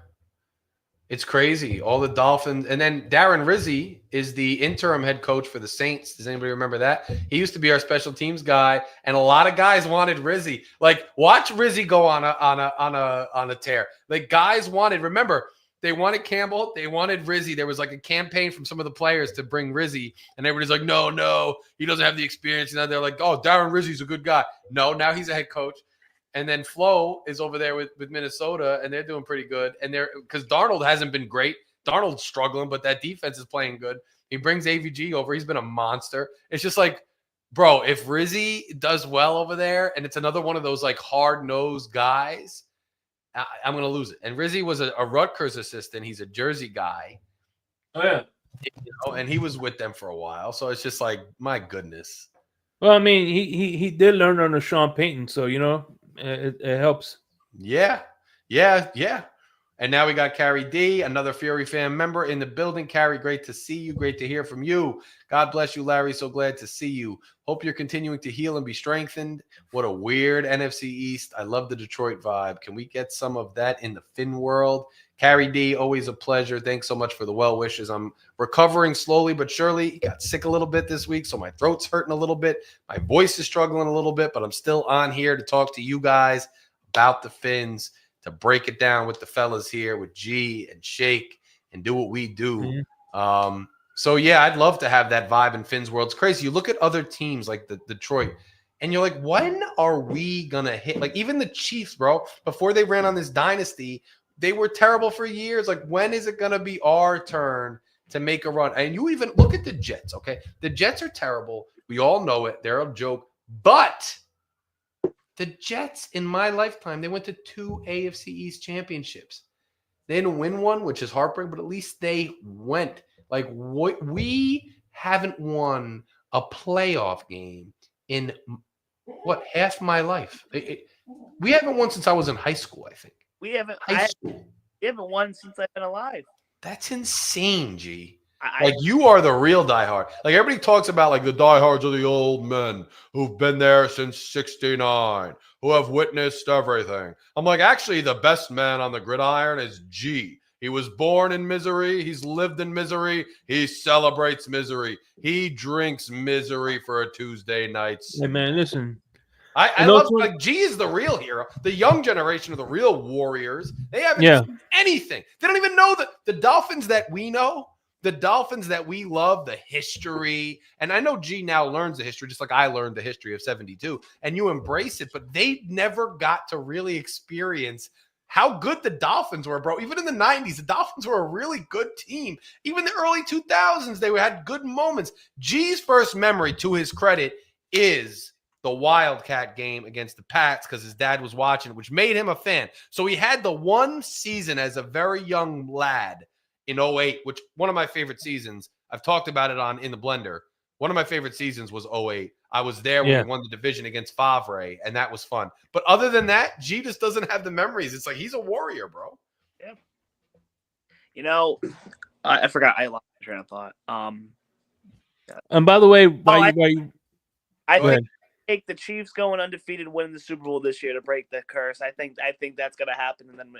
It's crazy. All the Dolphins. And then Darren Rizzi is the interim head coach for the Saints. Does anybody remember that? He used to be our special teams guy, and a lot of guys wanted Rizzi. Like, watch Rizzi go on a tear. Like, guys wanted. Remember, they wanted Campbell. They wanted Rizzi. There was like a campaign from some of the players to bring Rizzi, and everybody's like, no, he doesn't have the experience. And they're like, oh, Darren Rizzi's a good guy. No, now he's a head coach. And then Flo is over there with Minnesota, and they're doing pretty good. And because Darnold hasn't been great. Darnold's struggling, but that defense is playing good. He brings AVG over. He's been a monster. It's just like, bro, if Rizzi does well over there, and it's another one of those like hard-nosed guys, I'm going to lose it. And Rizzi was a Rutgers assistant. He's a Jersey guy. Oh, yeah. And he was with them for a while. So it's just like, my goodness. Well, I mean, he did learn under Sean Payton, so, it helps. Yeah. And now we got Carrie D, another Fury fan member in the building. Carrie, great to see you. Great to hear from you. God bless you, Larry. So glad to see you. Hope you're continuing to heal and be strengthened. What a weird NFC East. I love the Detroit vibe. Can we get some of that in the Finn world? Carrie D, always a pleasure. Thanks so much for the well wishes. I'm recovering slowly but surely. Got sick a little bit this week, so my throat's hurting a little bit. My voice is struggling a little bit, but I'm still on here to talk to you guys about the Phins, to break it down with the fellas here, with G and Shake, and do what we do. Mm-hmm. So, yeah, I'd love to have that vibe in Finn's world. It's crazy. You look at other teams like the Detroit, and you're like, when are we going to hit? Like, even the Chiefs, bro, before they ran on this dynasty, they were terrible for years. Like, when is it going to be our turn to make a run? And you even look at the Jets, okay? The Jets are terrible. We all know it. They're a joke. But the Jets, in my lifetime, they went to 2 AFC East championships. They didn't win one, which is heartbreaking, but at least they went. Like, we haven't won a playoff game in, half my life. We haven't won since I was in high school, I think. We haven't won since I've been alive. That's insane, G. Like, you are the real diehard. Like, everybody talks about, like, the diehards are the old men who've been there since 69, who have witnessed everything. I'm like, actually, the best man on the gridiron is G. He was born in misery. He's lived in misery. He celebrates misery. He drinks misery for a Tuesday nights. Hey man, listen. I love like G is the real hero. The young generation are the real warriors. They haven't seen anything. They don't even know the Dolphins that we know, the Dolphins that we love, the history. And I know G now learns the history, just like I learned the history of 72, and you embrace it, but they never got to really experience how good the Dolphins were, bro. Even in the 90s, the Dolphins were a really good team. Even the early 2000s, they had good moments. G's first memory, to his credit, is the Wildcat game against the Pats because his dad was watching, which made him a fan. So he had the one season as a very young lad in 08, which one of my favorite seasons. I've talked about it on In the Blender. One of my favorite seasons was 08. I was there when we won the division against Favre, and that was fun. But other than that, G just doesn't have the memories. It's like he's a warrior, bro. Yeah. You know, I forgot. I lost my train of thought. And by the way, I think take the Chiefs going undefeated, winning the Super Bowl this year to break the curse. I think that's going to happen, and then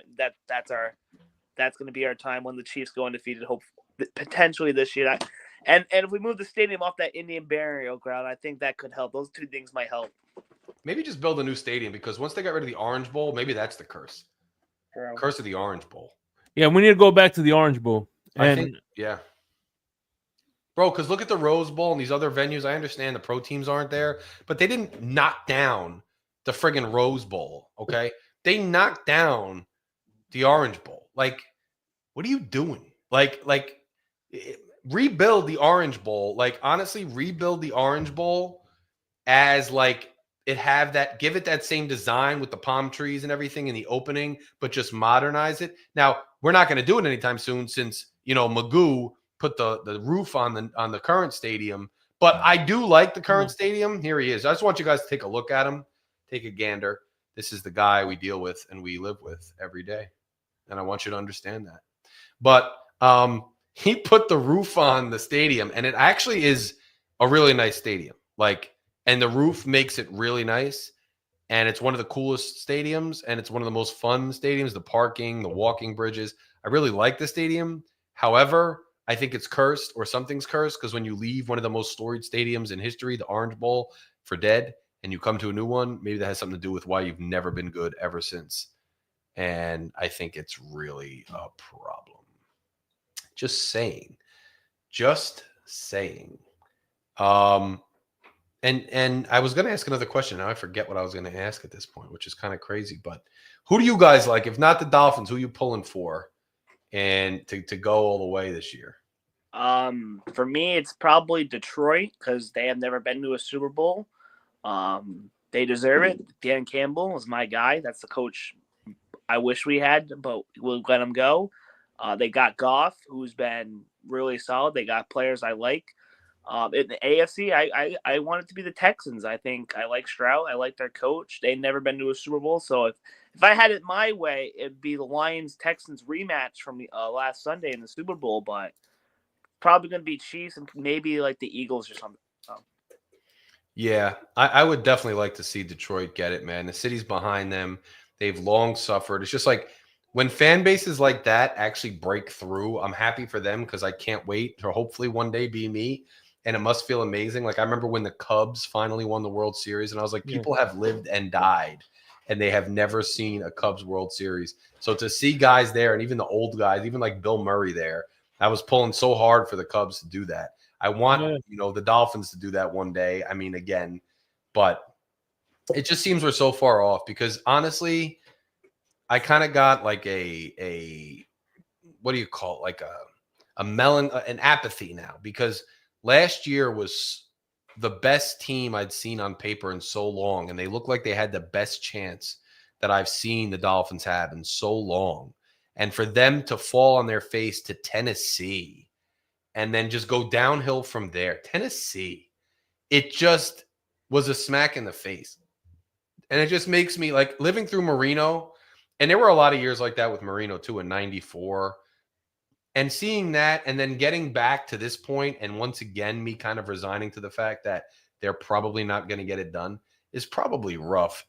that's going to be our time when the Chiefs go undefeated. Hope potentially this year. And if we move the stadium off that Indian burial ground, I think that could help. Those two things might help. Maybe just build a new stadium because once they got rid of the Orange Bowl, maybe that's the curse. Bro. Curse of the Orange Bowl. Yeah, we need to go back to the Orange Bowl. I think, yeah. Bro, because look at the Rose Bowl and these other venues. I understand the pro teams aren't there, but they didn't knock down the friggin' Rose Bowl, okay? They knocked down the Orange Bowl. Like, what are you doing? Like, rebuild the Orange Bowl. Like, honestly, rebuild the Orange Bowl as, like, give it that same design with the palm trees and everything in the opening, but just modernize it. Now, we're not going to do it anytime soon since, Magoo put the roof on the current stadium. But I do like the current stadium. Here he is. I just want you guys to take a look at him. Take a gander. This is the guy we deal with and we live with every day. And I want you to understand that. But he put the roof on the stadium, and it actually is a really nice stadium. And the roof makes it really nice. And it's one of the coolest stadiums, and it's one of the most fun stadiums. The parking, the walking bridges. I really like the stadium. However, I think it's cursed or something's cursed because when you leave one of the most storied stadiums in history, the Orange Bowl, for dead, and you come to a new one, maybe that has something to do with why you've never been good ever since. And I think it's really a problem. Just saying. And I was going to ask another question. Now I forget what I was going to ask at this point, which is kind of crazy. But who do you guys like? If not the Dolphins, who are you pulling for and to go all the way this year? For me, it's probably Detroit because they have never been to a Super Bowl. They deserve it. Dan Campbell is my guy. That's the coach I wish we had, but we'll let him go. They got Goff, who's been really solid. They got players I like. In the AFC, I want it to be the Texans. I think I like Stroud. I like their coach. They've never been to a Super Bowl, so if I had it my way, it'd be the Lions-Texans rematch from the last Sunday in the Super Bowl, but probably going to be Chiefs and maybe like the Eagles or something. So. Yeah, I would definitely like to see Detroit get it, man. The city's behind them. They've long suffered. It's just like when fan bases like that actually break through, I'm happy for them because I can't wait to hopefully one day be me. And it must feel amazing. Like I remember when the Cubs finally won the World Series, and I was like, people have lived and died, and they have never seen a Cubs World Series. So to see guys there, and even the old guys, even like Bill Murray there, I was pulling so hard for the Cubs to do that. I want, the Dolphins to do that one day. I mean, again, but it just seems we're so far off because honestly, I kind of got like a what do you call it? Like an apathy now because last year was the best team I'd seen on paper in so long, and they look like they had the best chance that I've seen the Dolphins have in so long. And for them to fall on their face to Tennessee and then just go downhill from there, Tennessee, it just was a smack in the face. And it just makes me like living through Marino, and there were a lot of years like that with Marino too in 94. And seeing that and then getting back to this point and once again me kind of resigning to the fact that they're probably not going to get it done is probably rough.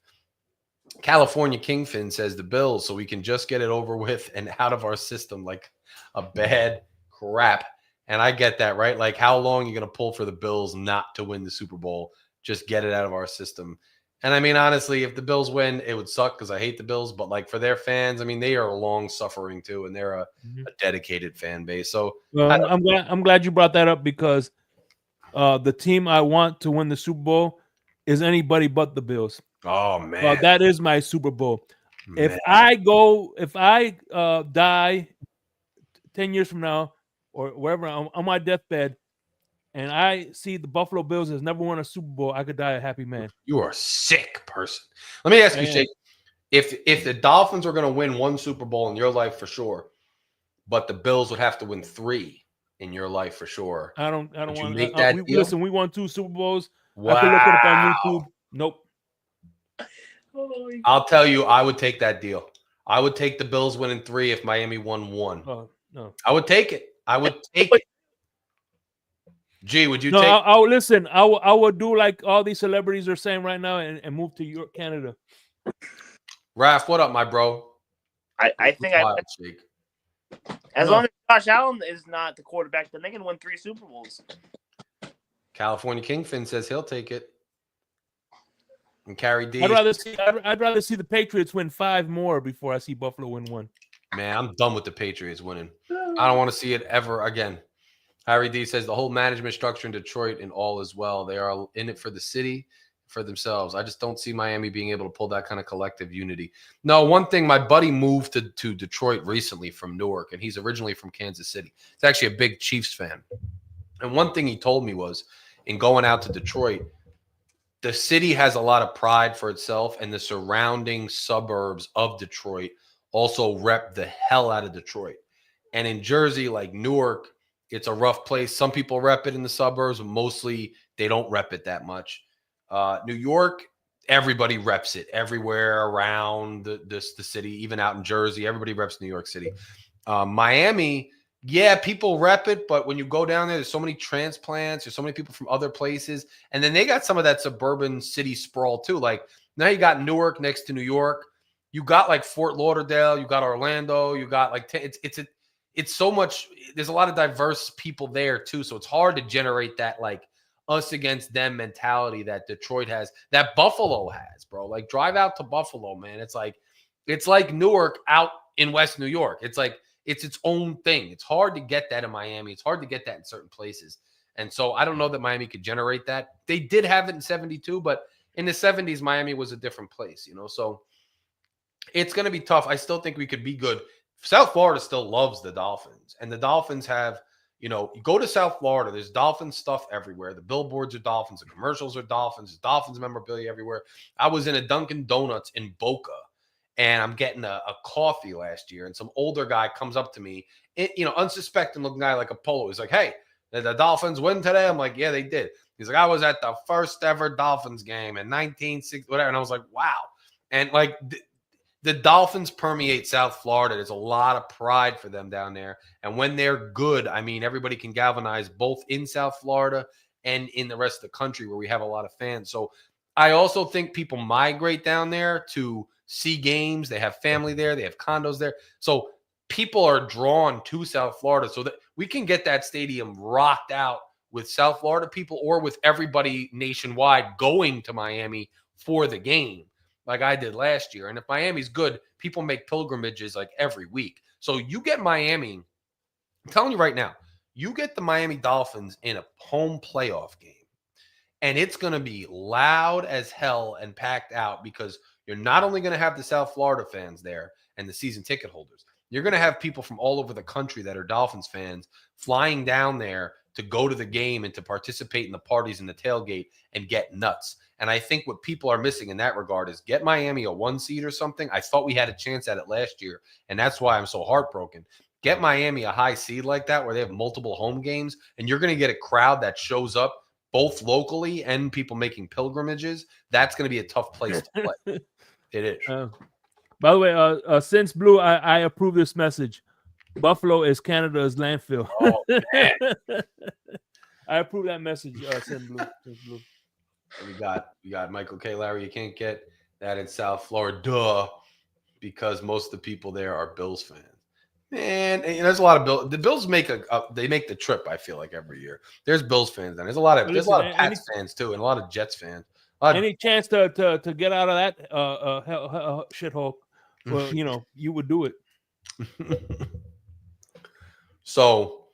California Kingfin says the Bills, so we can just get it over with and out of our system like a bad crap. And I get that, right? Like, how long are you going to pull for the Bills not to win the Super Bowl? Just get it out of our system. And I mean, honestly, if the Bills win, it would suck because I hate the Bills. But like for their fans, I mean, they are long suffering too, and they're a dedicated fan base. So Well, I'm glad you brought that up because the team I want to win the Super Bowl is anybody but the Bills. oh man, That is my Super Bowl. man. If I die 10 years from now or wherever I'm on my deathbed and I see the Buffalo Bills has never won a Super Bowl, I could die a happy man. You are a sick person. Let me ask you, Shake. If the Dolphins are going to win one Super Bowl in your life for sure, but the Bills would have to win 3 in your life for sure. I don't Would you want make that deal? Listen, we won 2 Super Bowls. Wow. I can look it up on YouTube. Nope. I'll tell you, I would take that deal. I would take the Bills winning 3 if Miami won 1. No. I would take it. I would take it. Gee, would you No, take? I'll listen. I would do like all these celebrities are saying right now and move to Europe, Canada. Raph, what up, my bro? I think Shake. as long as Josh Allen is not the quarterback, then they can win 3 Super Bowls. California Kingfin says he'll take it. And Carrie D. I'd rather see the Patriots win 5 more before I see Buffalo win 1. Man, I'm done with the Patriots winning. I don't want to see it ever again. Harry D says the whole management structure in Detroit and all is well. They are in it for the city, for themselves. I just don't see Miami being able to pull that kind of collective unity. No, one thing, my buddy moved to Detroit recently from Newark, and he's originally from Kansas City. He's actually a big Chiefs fan. And one thing he told me was, in going out to Detroit, the city has a lot of pride for itself, and the surrounding suburbs of Detroit also rep the hell out of Detroit. And in Jersey, like Newark, it's a rough place. Some people rep it in the suburbs, but mostly they don't rep it that much. New York, everybody reps it everywhere around the city, even out in Jersey. Everybody reps New York City. Miami, yeah, people rep it, but when you go down there's so many transplants, there's so many people from other places, and then they got some of that suburban city sprawl too. Like now you got Newark next to New York, you got like Fort Lauderdale, you got Orlando, you got like it's so much. There's a lot of diverse people there too, so it's hard to generate that like us against them mentality that Detroit has, that Buffalo has, bro. Like drive out to Buffalo, man. It's like Newark out in West New York. It's like it's its own thing. It's hard to get that in Miami. It's hard to get that in certain places. And so I don't know that Miami could generate that. They did have it in 72, but in the 70s, Miami was a different place, you know? So it's going to be tough. I still think we could be good. South Florida still loves the Dolphins, and the Dolphins have, you know, you go to South Florida, there's Dolphins stuff everywhere. The billboards are Dolphins, the commercials are Dolphins, there's Dolphins memorabilia everywhere. I was in a Dunkin' Donuts in Boca, and I'm getting a coffee last year, and some older guy comes up to me, unsuspecting looking guy like a polo. He's like, hey, did the Dolphins win today? I'm like, yeah, they did. He's like, I was at the first ever Dolphins game in 1960, whatever. And I was like, wow. And like the Dolphins permeate South Florida. There's a lot of pride for them down there. And when they're good, I mean, everybody can galvanize both in South Florida and in the rest of the country where we have a lot of fans. So I also think people migrate down there to see games. They have family there. They have condos there. So people are drawn to South Florida so that we can get that stadium rocked out with South Florida people or with everybody nationwide going to Miami for the game like I did last year. And if Miami's good, people make pilgrimages like every week. So you get Miami, I'm telling you right now, you get the Miami Dolphins in a home playoff game, and it's going to be loud as hell and packed out because you're not only going to have the South Florida fans there and the season ticket holders, you're going to have people from all over the country that are Dolphins fans flying down there to go to the game and to participate in the parties and the tailgate and get nuts. And I think what people are missing in that regard is get Miami a 1 seed or something. I thought we had a chance at it last year, and that's why I'm so heartbroken. Get Miami a high seed like that where they have multiple home games, and you're going to get a crowd that shows up both locally and people making pilgrimages. That's going to be a tough place to play. It is. By the way, since Blue, I approve this message. Buffalo is Canada's landfill. Oh, man. I approve that message, Since Blue. We got Michael K. Larry. You can't get that in South Florida, because most of the people there are Bills fans. Man, and there's a lot of Bills. The Bills make they make the trip. I feel like every year there's Bills fans, and there's a lot of Pats fans too, and a lot of Jets fans. Any chance to get out of that shithole? Well, you would do it. So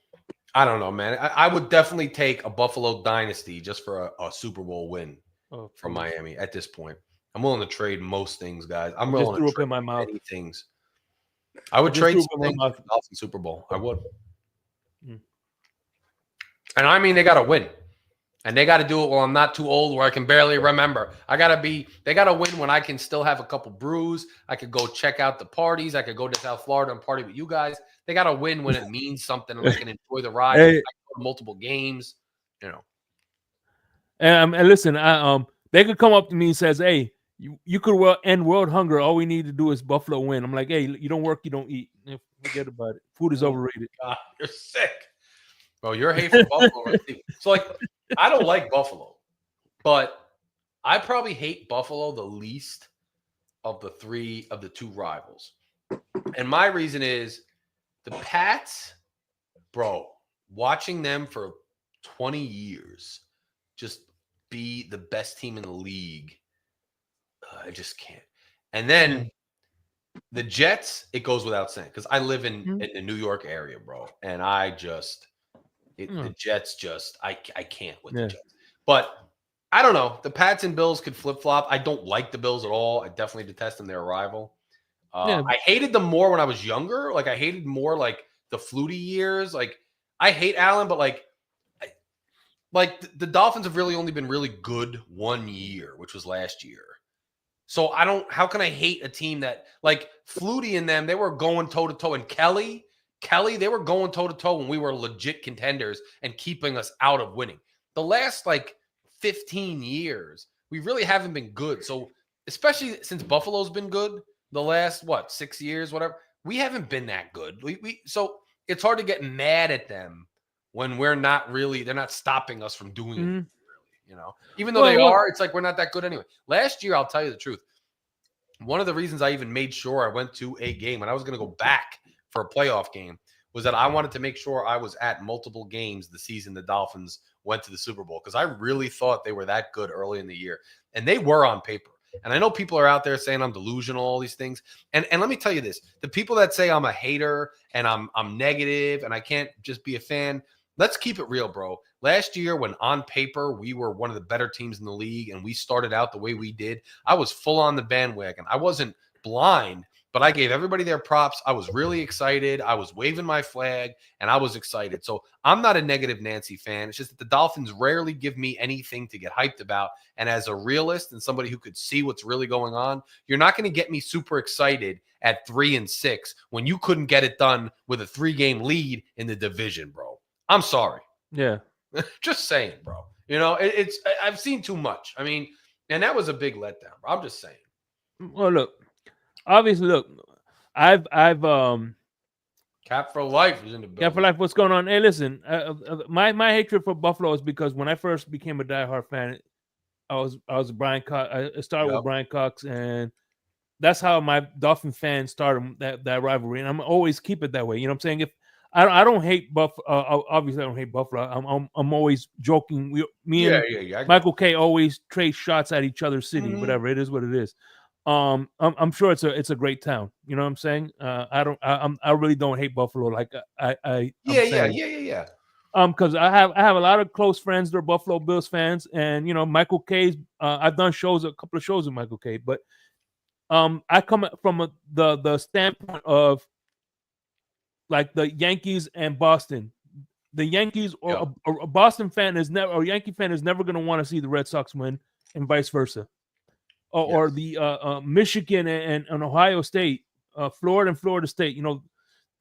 I don't know, man. I would definitely take a Buffalo dynasty just for a Super Bowl win from Miami at this point. I'm willing to trade most things, guys. I'm willing to trade many things. I would trade some things for the Dolphins Super Bowl. I would. And I mean, they got to win. And they got to do it while I'm not too old where I can barely remember. They got to win when I can still have a couple brews. I could go check out the parties. I could go to South Florida and party with you guys. They got to win when it means something and I can enjoy the ride. I can go to multiple games, And listen, they could come up to me and says, hey, you could end world hunger. All we need to do is Buffalo win. I'm like, hey, you don't work, you don't eat. Forget about it. Food is overrated. God, you're sick. Bro, you're hateful Buffalo. So, I don't like Buffalo, but I probably hate Buffalo the least of the two rivals. And my reason is the Pats, bro, watching them for 20 years just be the best team in the league. I just can't. And then the Jets, it goes without saying because I live in the New York area, bro. And I just the Jets I can't with the Jets. But I don't know. The Pats and Bills could flip-flop. I don't like the Bills at all. I definitely detest them. They're a rival. I hated them more when I was younger. I hated more the Flutie years. I hate Allen, but the Dolphins have really only been really good 1 year, which was last year. So how can I hate a team that Flutie and them, they were going toe-to-toe, and Kelly, they were going toe-to-toe when we were legit contenders and keeping us out of winning. The last 15 years, we really haven't been good. So especially since Buffalo's been good, the last 6 years, whatever, we haven't been that good. So it's hard to get mad at them when they're not stopping us from doing it. Even though they are, it's we're not that good anyway. Last year, I'll tell you the truth. One of the reasons I even made sure I went to a game and I was going to go back for a playoff game was that I wanted to make sure I was at multiple games the season the Dolphins went to the Super Bowl because I really thought they were that good early in the year. And they were on paper. And I know people are out there saying I'm delusional, all these things. And let me tell you this. The people that say I'm a hater and I'm negative and I can't just be a fan, let's keep it real, bro. Last year, when on paper we were one of the better teams in the league and we started out the way we did, I was full on the bandwagon. I wasn't blind, but I gave everybody their props. I was really excited. I was waving my flag, and I was excited. So I'm not a negative Nancy fan. It's just that the Dolphins rarely give me anything to get hyped about. And as a realist and somebody who could see what's really going on, you're not going to get me super excited at 3-6 when you couldn't get it done with a 3-game lead in the division, bro. I'm sorry. Yeah. Just saying, bro. I've seen too much. I mean, and that was a big letdown, bro. I'm just saying. Well, obviously, I've Cap for life is in the building. Cap for life. What's going on? Hey, listen, my hatred for Buffalo is because when I first became a diehard fan, I was Brian Cox. I started with Brian Cox, and that's how my Dolphin fans started that rivalry, and I'm always keep it that way. You know what I'm saying? If I don't hate Buffalo. Obviously, I don't hate Buffalo. I'm always joking. Michael K always trade shots at each other's city. Whatever it is, what it is. I'm sure it's a great town. You know what I'm saying? I really don't hate Buffalo. Yeah. Because I have a lot of close friends that are Buffalo Bills fans, and Michael K's. I've done a couple of shows with Michael K. But I come from the standpoint of the Yankees and Boston. The Yankees or a Boston fan is never, or a Yankee fan is never going to want to see the Red Sox win, and vice versa. Or the Michigan and Ohio State, Florida and Florida State.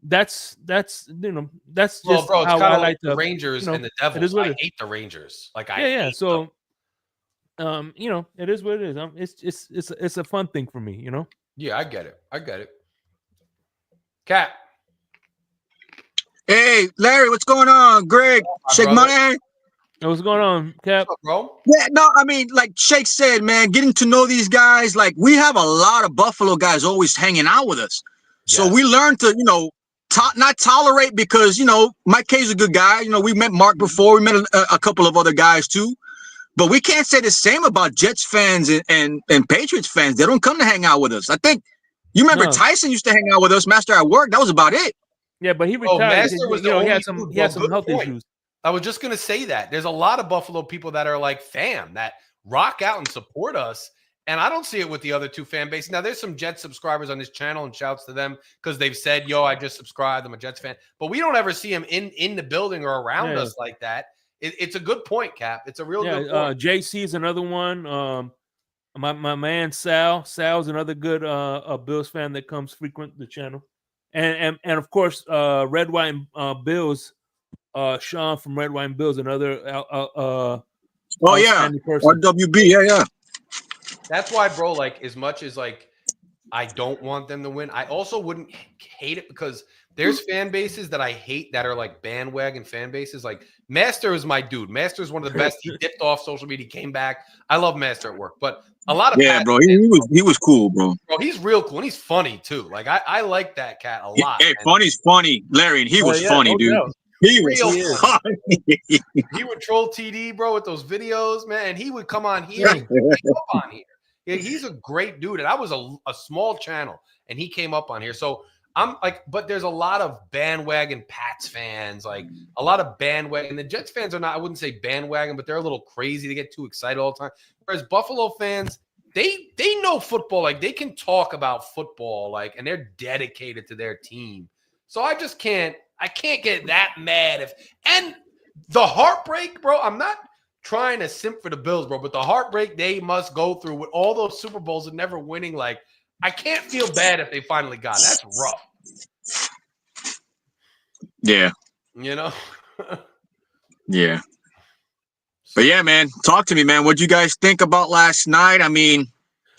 That's just bro, how I like the Rangers and the Devils. I hate the Rangers. So it is what it is. It's a fun thing for me. Yeah, I get it. Cat. Hey, Larry, what's going on? Greg, shake brother. money. What's going on, Cap? What's up, bro? Yeah, no, I mean, like Shake said, man, getting to know these guys, like we have a lot of Buffalo guys always hanging out with us. So Yes. we learned to, not tolerate because, Mike K's a good guy. We met Mark before. We met a couple of other guys too. But we can't say the same about Jets fans and Patriots fans. They don't come to hang out with us. I think you remember No. Tyson used to hang out with us, Master at Work. That was about it. Yeah, but he Oh, retired. Master was the he only had some dude, he had bro. some Good health point. issues. I was just gonna say that there's a lot of Buffalo people that are like fam that rock out and support us, and I don't see it with the other two fan bases. Now there's some Jets subscribers on this channel, and shouts to them because they've said, "Yo, I just subscribed. I'm a Jets fan," but we don't ever see them in the building or around Yeah. us like that. It's a good point, Cap. It's a real good Yeah, point. JC is another one. My man Sal's another good Bills fan that comes frequent the channel, and of course Red Wine Bills. Sean from Red Wine Bills, another Oh, yeah. outstanding person. RWB. Yeah. That's why, bro. Like, as much as like I don't want them to win, I also wouldn't hate it because there's fan bases that I hate that are like bandwagon fan bases. Like Master is my dude. Master is one of the best. He dipped off social media, came back. I love Master at Work, but a lot of Yeah, Pats bro. fans, He was cool, bro. bro. He's real cool and he's funny too. Like I like that cat a lot. Hey, man. funny's funny, Larry, and he was yeah, funny, no dude. doubt. He Real was funny. He would troll TD, bro, with those videos, man. And he would come on here. And came up on here. Yeah, he's a great dude. And I was a small channel, and he came up on here. So I'm like, but there's a lot of bandwagon Pats fans, like a lot of bandwagon. The Jets fans are not, I wouldn't say bandwagon, but they're a little crazy. They get too excited all the time. Whereas Buffalo fans, they know football. Like they can talk about football, like, and they're dedicated to their team. So I can't get that mad and the heartbreak, bro. I'm not trying to simp for the Bills, bro, but the heartbreak they must go through with all those Super Bowls and never winning, like I can't feel bad if they finally got it. That's rough. Yeah. You know? Yeah. But yeah, man, talk to me, man. What'd you guys think about last night? I mean,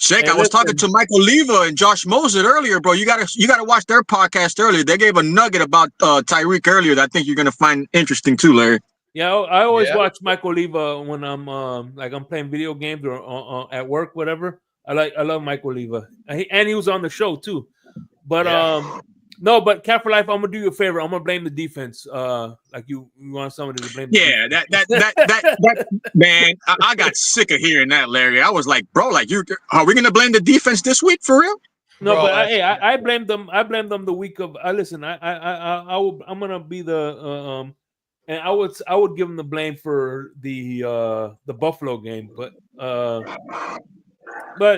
Shake, Hey, I was listen. talking to Michael Leva and Josh Moser earlier, bro. You gotta watch their podcast earlier. They gave a nugget about Tyreek earlier that I think you're gonna find interesting too, Larry. Yeah, I always Yeah. watch Michael Leva when I'm like I'm playing video games or at work, whatever. I love Michael Leva, and he was on the show too. But Yeah. no, but Cat for Life, I'm gonna do you a favor. I'm gonna blame the defense. Like you want somebody to blame. Yeah, that man, I got sick of hearing that, Larry. I was like, bro, like are we gonna blame the defense this week for real? No, Bro, but I blame them. I blame them the week of. Listen, I'm gonna be the and I would give them the blame for the Buffalo game, but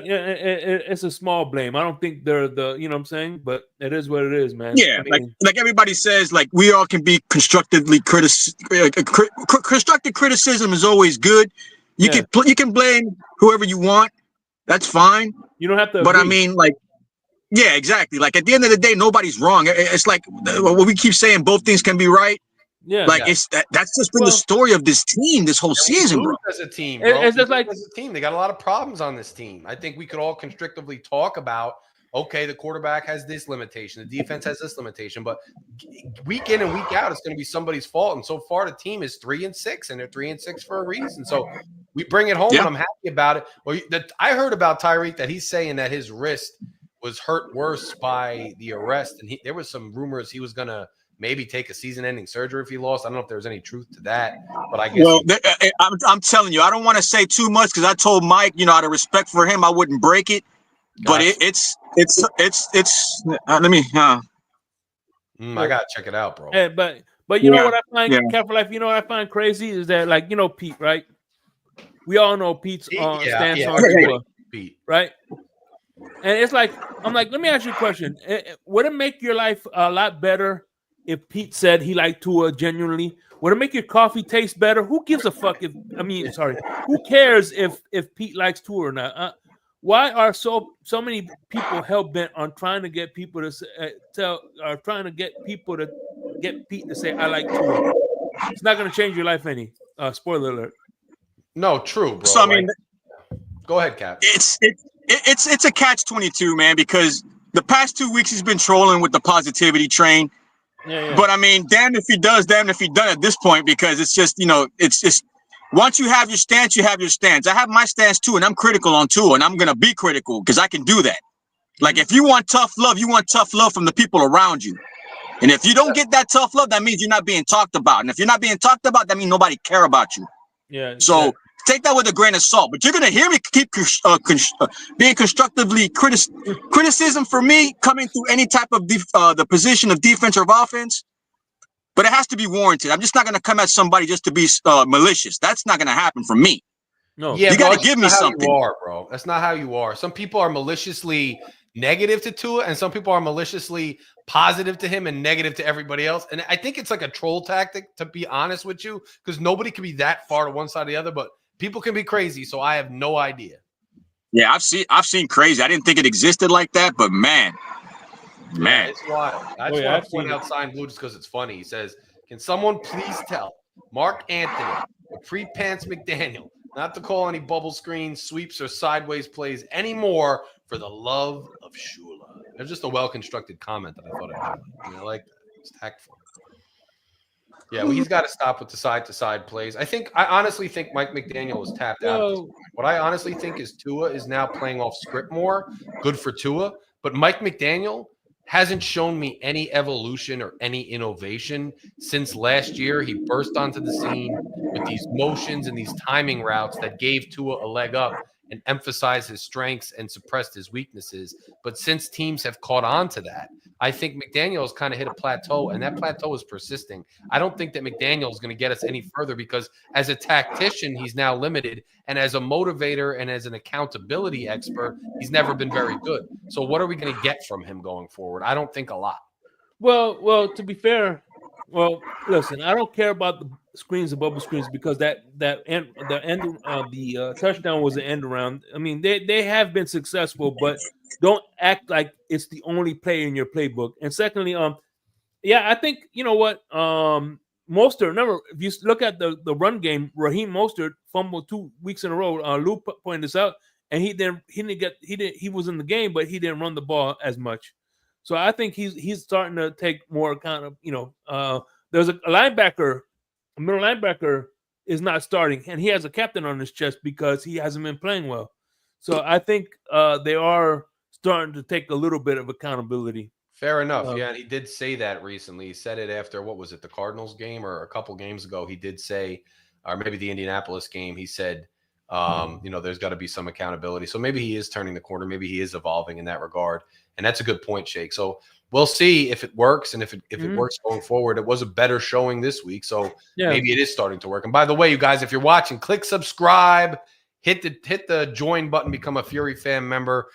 it's a small blame. I don't think they're the what I'm saying, but it is what it is, man. Yeah, I mean, like everybody says, like we all can be constructive criticism is always good. You can blame whoever you want. That's fine. you don't have to. But I agree. mean, like, yeah, exactly. Like at the end of the day, nobody's wrong. It's like what we keep saying, both things can be right. Yeah, Like that's just been the story of this team this whole season, bro. As a team, bro. It's just like as a team, they got a lot of problems on this team. I think we could all constructively talk about, okay, the quarterback has this limitation, the defense has this limitation, but week in and week out, it's going to be somebody's fault. And so far, the team is 3-6, and they're 3-6 for a reason. So we bring it home, and I'm happy about it. Well, I heard about Tyreek that he's saying that his wrist was hurt worse by the arrest, and there was some rumors he was going to maybe take a season-ending surgery if he lost. I don't know if there was any truth to that, but I guess. Well, I'm telling you, I don't want to say too much because I told Mike, out of respect for him, I wouldn't break it. But it's. Let me. I gotta check it out, bro. Hey, but you know what I find, Cat for Life. You know what I find crazy is that, like, Pete, right? We all know Pete's stance on Tua, Pete, right? And it's like, I'm like, let me ask you a question. Would it make your life a lot better if Pete said he liked Tua genuinely? Would it make your coffee taste better? Who gives a fuck who cares if Pete likes Tua or not? Why are so many people hell bent on trying to get people to get Pete to say I like Tua? It's not going to change your life any. Spoiler alert. No, true, bro. So I mean, go ahead, Cap. It's a catch-22, man, because the past 2 weeks he's been trolling with the positivity train. Yeah. But I mean, damn if he does, damn if he doesn't at this point, because it's just, once you have your stance, you have your stance. I have my stance too, and I'm critical on Tua, and I'm gonna be critical because I can do that. Like if you want tough love, you want tough love from the people around you. And if you don't get that tough love, that means you're not being talked about. And if you're not being talked about, that means nobody care about you. Yeah. So take that with a grain of salt. But you're gonna hear me keep being constructively criticism for me coming through any type of the position of defense or of offense. But it has to be warranted. I'm just not gonna come at somebody just to be malicious. That's not gonna happen from me. No. Yeah, you bro, got to that's give me not how something. you are, bro. That's not how you are. Some people are maliciously negative to Tua, and some people are maliciously positive to him and negative to everybody else. And I think it's like a troll tactic, to be honest with you, because nobody can be that far to one side or the other, but people can be crazy. So I have no idea. Yeah, I've seen crazy. I didn't think it existed like that, but man. Yeah, it's wild. I just want I've to point seen out Sign Blue just because it's funny. He says, "Can someone please tell Mark Anthony, Capri Pants McDaniel, not to call any bubble screens, sweeps, or sideways plays anymore for the love of Shula." It's just a well-constructed comment that I thought I'd highlight. I mean, I like that. It's tactful. Yeah, well, he's got to stop with the side-to-side plays. I honestly think Mike McDaniel is tapped out at this point. What I honestly think is Tua is now playing off script more. Good for Tua. But Mike McDaniel hasn't shown me any evolution or any innovation since last year. He burst onto the scene with these motions and these timing routes that gave Tua a leg up and emphasized his strengths and suppressed his weaknesses. But since teams have caught on to that, I think McDaniel has kind of hit a plateau, and that plateau is persisting. I don't think that McDaniel is going to get us any further because as a tactician, he's now limited, and as a motivator and as an accountability expert, he's never been very good. So what are we going to get from him going forward? I don't think a lot. Well, to be fair, listen, I don't care about the screens and bubble screens because the touchdown was an end around. I mean, they have been successful, but don't act like it's the only play in your playbook. And secondly, I think you know what, Mostert. Remember, if you look at the run game, Raheem Mostert fumbled 2 weeks in a row. Lou pointed this out, and he was in the game, but he didn't run the ball as much. So I think he's starting to take more kind of, there's a linebacker, a middle linebacker is not starting, and he has a captain on his chest because he hasn't been playing well. So I think they are starting to take a little bit of accountability. Fair enough. Yeah, and he did say that recently. He said it after, what was it, the Cardinals game or a couple games ago? He did say, or maybe the Indianapolis game, he said, there's got to be some accountability. So maybe he is turning the corner. Maybe he is evolving in that regard. And that's a good point, Shake. So we'll see if it works. And if it works going forward, it was a better showing this week. So maybe it is starting to work. And by the way, you guys, if you're watching, click subscribe, hit the join button, become a Fury fan member.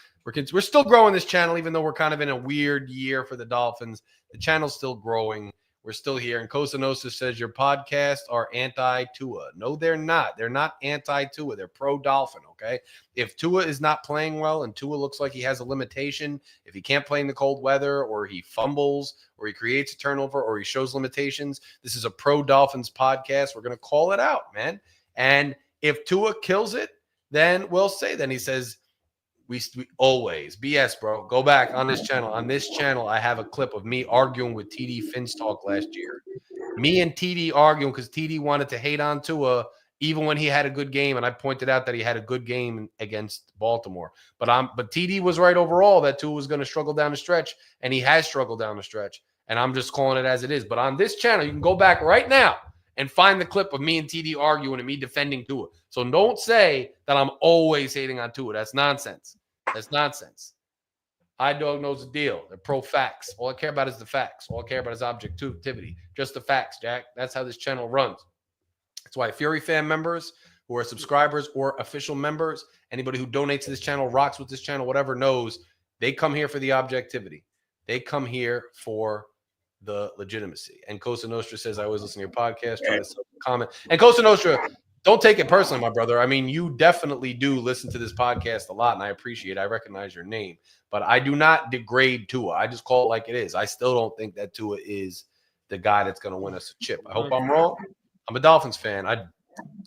We're still growing this channel, even though we're kind of in a weird year for the Dolphins. The channel's still growing. We're still here. And Cosa Nostra says your podcasts are anti-Tua. No, they're not. They're not anti-Tua. They're pro-Dolphin, okay? If Tua is not playing well and Tua looks like he has a limitation, if he can't play in the cold weather or he fumbles or he creates a turnover or he shows limitations, this is a pro-Dolphins podcast. We're going to call it out, man. And if Tua kills it, then we'll say, then he says, we always BS, bro. Go back on this channel. On this channel, I have a clip of me arguing with TD Phins talk last year. Me and TD arguing because TD wanted to hate on Tua even when he had a good game, and I pointed out that he had a good game against Baltimore. But TD was right overall that Tua was going to struggle down the stretch, and he has struggled down the stretch. And I'm just calling it as it is. But on this channel, you can go back right now and find the clip of me and TD arguing and me defending Tua. So don't say that I'm always hating on Tua. That's nonsense. That's nonsense. iDog knows the deal. They're pro-facts. All I care about is the facts. All I care about is objectivity. Just the facts, Jack. That's how this channel runs. That's why Fury fan members who are subscribers or official members, anybody who donates to this channel, rocks with this channel, whatever, knows they come here for the objectivity. They come here for the legitimacy. And Cosa Nostra says, I always listen to your podcast, try to comment. And Cosa Nostra, don't take it personally, my brother. I mean, you definitely do listen to this podcast a lot, and I appreciate it. I recognize your name. But I do not degrade Tua. I just call it like it is. I still don't think that Tua is the guy that's going to win us a chip. I hope I'm wrong. I'm a Dolphins fan. I'd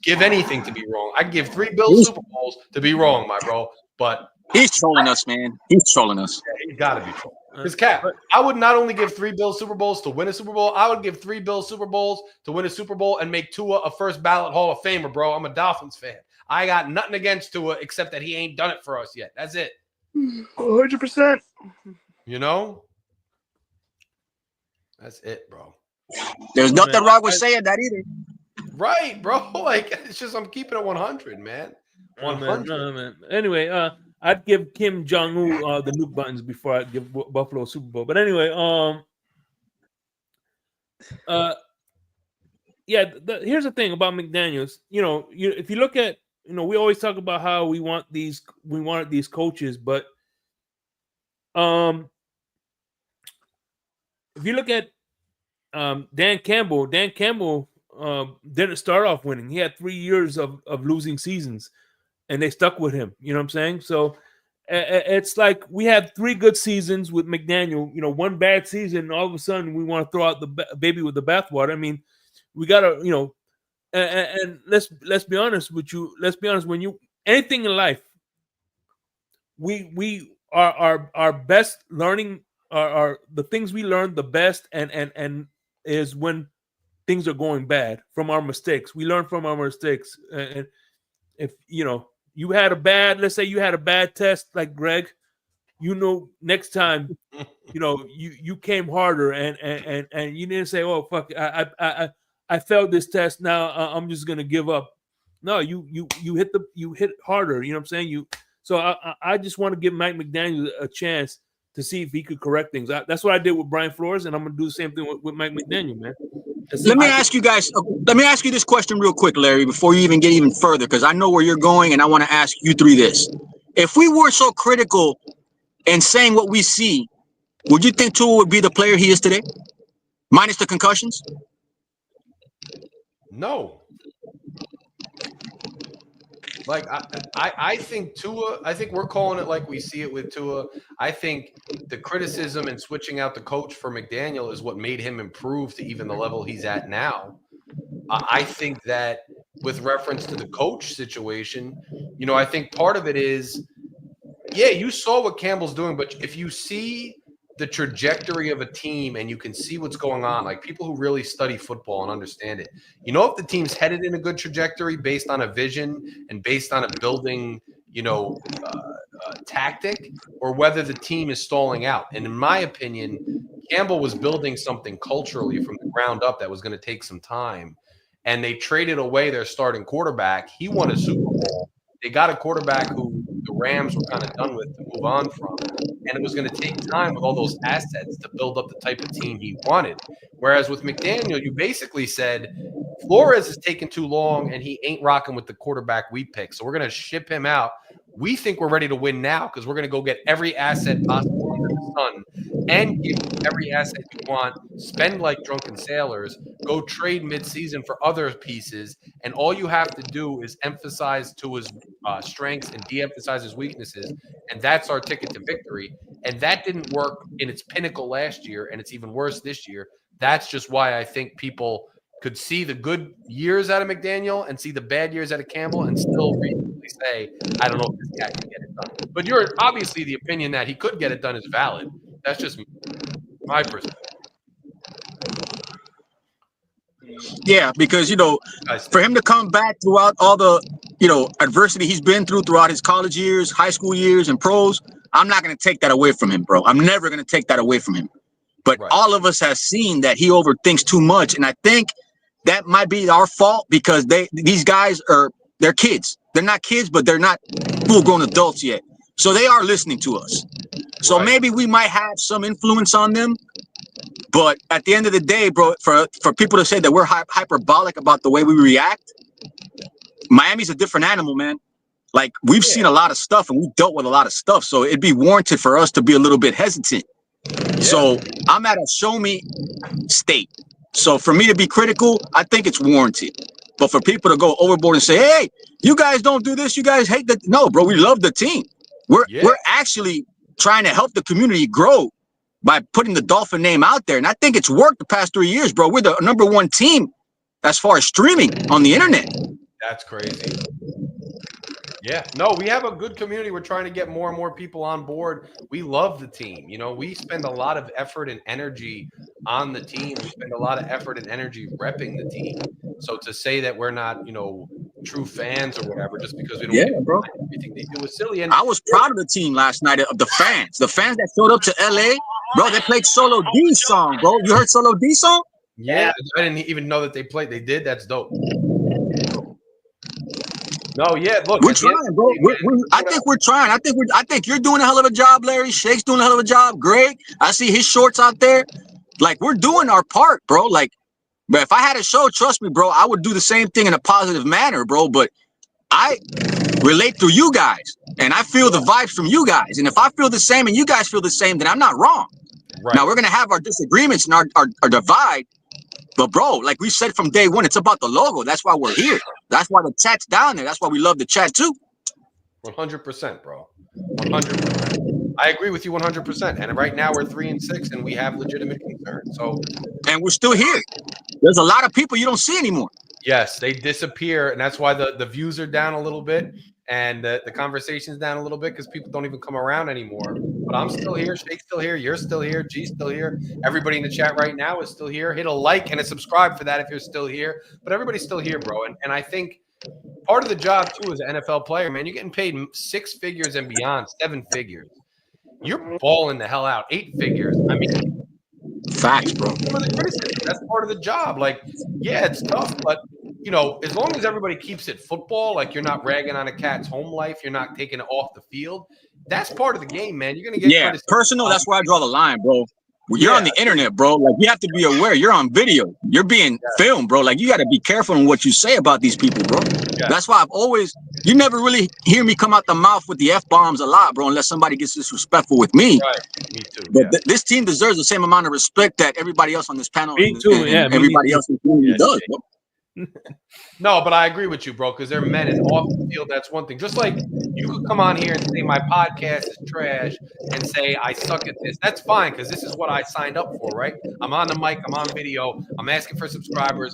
give anything to be wrong. I'd give 3 Bills Super Bowls to be wrong, my bro. But he's trolling us, man. He's trolling us. Yeah, he's got to be trolling. Because Cap, I would not only give 3 Bills Super Bowls to win a Super Bowl, I would give 3 Bills Super Bowls to win a Super Bowl and make Tua a first ballot Hall of Famer, bro. I'm a Dolphins fan. I got nothing against Tua except that he ain't done it for us yet. That's it. 100%. You know? That's it, bro. There's nothing wrong with saying that either. Right, bro. Like, it's just I'm keeping it 100, man. 100. No, man. Anyway, I'd give Kim Jong-un the nuke buttons before I'd give Buffalo a Super Bowl. But anyway, here's the thing about McDaniels. You know, if you look at, you know, we always talk about how we wanted these coaches, but if you look at Dan Campbell didn't start off winning. He had 3 years of losing seasons, and they stuck with him. You know what I'm saying? So it's like we had 3 good seasons with McDaniel. You know, 1 bad season, and all of a sudden we want to throw out the baby with the bathwater. I mean, we gotta, you know, and let's be honest with you. Let's be honest. When you anything in life, we are our best learning are the things we learn the best, and is when things are going bad from our mistakes. We learn from our mistakes. And if, you know, let's say you had a bad test like Greg, you know, next time, you know, you came harder and you didn't say, oh, fuck, I failed this test. Now I'm just going to give up. No, you hit harder. You know what I'm saying? So I just want to give Mike McDaniel a chance to see if he could correct things. That's what I did with Brian Flores, and I'm going to do the same thing with Mike McDaniel, man. Let me ask you this question real quick, Larry, before you even get even further, because I know where you're going, and I want to ask you 3 this. If we were so critical and saying what we see, would you think Tua would be the player he is today, minus the concussions? No. Like, I think Tua, I think we're calling it like we see it with Tua. I think the criticism and switching out the coach for McDaniel is what made him improve to even the level he's at now. I think that with reference to the coach situation, you know, I think part of it is, yeah, you saw what Campbell's doing, but if you see the trajectory of a team and you can see what's going on, like people who really study football and understand it, you know, if the team's headed in a good trajectory based on a vision and based on a building, you know, tactic, or whether the team is stalling out. And in my opinion, Campbell was building something culturally from the ground up that was going to take some time. And they traded away their starting quarterback. He won a Super Bowl. They got a quarterback who the Rams were kind of done with to move on from. And it was going to take time with all those assets to build up the type of team he wanted. Whereas with McDaniel, you basically said, Flores is taking too long and he ain't rocking with the quarterback we picked. So we're going to ship him out. We think we're ready to win now because we're going to go get every asset possible under the sun and give you every asset you want, spend like drunken sailors, go trade midseason for other pieces, and all you have to do is emphasize to his strengths and de-emphasize his weaknesses, and that's our ticket to victory. And that didn't work in its pinnacle last year, and it's even worse this year. That's just why I think people could see the good years out of McDaniel and see the bad years out of Campbell and still reasonably say, I don't know if this guy can get it done. But you're obviously the opinion that he could get it done is valid. That's just my perspective. Yeah, because, you know, for him to come back throughout all the, you know, adversity he's been through throughout his college years, high school years, and pros, I'm not going to take that away from him, bro. I'm never going to take that away from him. But all of us have seen that he overthinks too much, and I think that might be our fault because these guys they're kids. They're not kids, but they're not full-grown adults yet. So they are listening to us. So maybe we might have some influence on them. But at the end of the day, bro, for people to say that we're hyperbolic about the way we react, Miami's a different animal, man. Like, we've seen a lot of stuff and we've dealt with a lot of stuff. So it'd be warranted for us to be a little bit hesitant. Yeah. So I'm at a show me state. So for me to be critical, I think it's warranted. But for people to go overboard and say, hey, you guys don't do this, you guys hate that. No, bro, we love the team. We're actually trying to help the community grow by putting the Dolphin name out there. And I think it's worked the past 3 years, bro. We're the #1 team as far as streaming on the internet. That's crazy. Yeah, no, we have a good community. We're trying to get more and more people on board. We love the team. You know, we spend a lot of effort and energy on the team. We spend a lot of effort and energy repping the team. So to say that we're not, true fans or whatever, just because we don't Yeah, get bro. everything they do is silly. And I was proud of the team last night, of the fans that showed up to LA, bro. They played Solo D song, bro. You heard Solo D song? yeah, I didn't even know that they played. They did. That's dope. No, yeah, look, We're at the end trying, of bro. the day, man, I think we're trying. I think you're doing a hell of a job, Larry. Shake's doing a hell of a job. Greg, I see his shorts out there. Like, we're doing our part, bro. Like, but if I had a show, trust me, bro, I would do the same thing in a positive manner, bro. But I relate through you guys, and I feel the vibes from you guys. And if I feel the same and you guys feel the same, then I'm not wrong. right. Now, we're going to have our disagreements and our divide. But, bro, like we said from day one, it's about the logo. That's why we're here. That's why the chat's down there. That's why we love the chat, too. 100%, bro. 100%. I agree with you 100%. And right now we're 3-6, and we have legitimate concerns. So, And we're still here. There's a lot of people you don't see anymore. yes, they disappear, and that's why the views are down a little bit, and the conversation's down a little bit because people don't even come around anymore. But I'm still here. Shake's still here. You're still here. G's still here. Everybody in the chat right now is still here. Hit a like and a subscribe for that if you're still here. But everybody's still here, bro. And I think part of the job, too, as an NFL player, man, you're getting paid 6 figures and beyond, 7 figures. You're balling the hell out. 8 figures. I mean, Facts, bro. that's part of the job. Like, yeah, it's tough, but as long as everybody keeps it football, like you're not ragging on a cat's home life, you're not taking it off the field. That's part of the game, man. You're gonna get criticism. Personal. That's where I draw the line, bro. You're on the internet, bro. Like, you have to be aware. You're on video. You're being filmed, bro. Like, you got to be careful on what you say about these people, bro. That's why you never really hear me come out the mouth with the F-bombs a lot, bro, unless somebody gets disrespectful with me. Right. Me too. But this team deserves the same amount of respect that everybody else on this panel Me everybody else in the community does, bro. No, but I agree with you, bro, because they're men, and off the field, that's one thing. Just like you could come on here and say my podcast is trash and say I suck at this. That's fine, because this is what I signed up for, right? I'm on the mic, I'm on video, I'm asking for subscribers.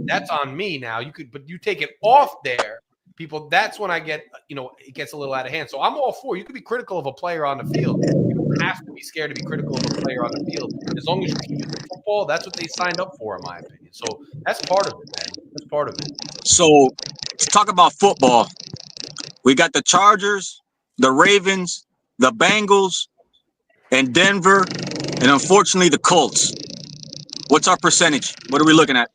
That's on me now. But you take it off there, people, that's when I get, it gets a little out of hand. So I'm all for you could be critical of a player on the field. You don't have to be scared to be critical of a player on the field. As long as you keep it football, that's what they signed up for, in my opinion. So that's part of it, man. That's part of it. So, let's talk about football. We got the Chargers, the Ravens, the Bengals, and Denver, and unfortunately the Colts. What's our percentage? What are we looking at?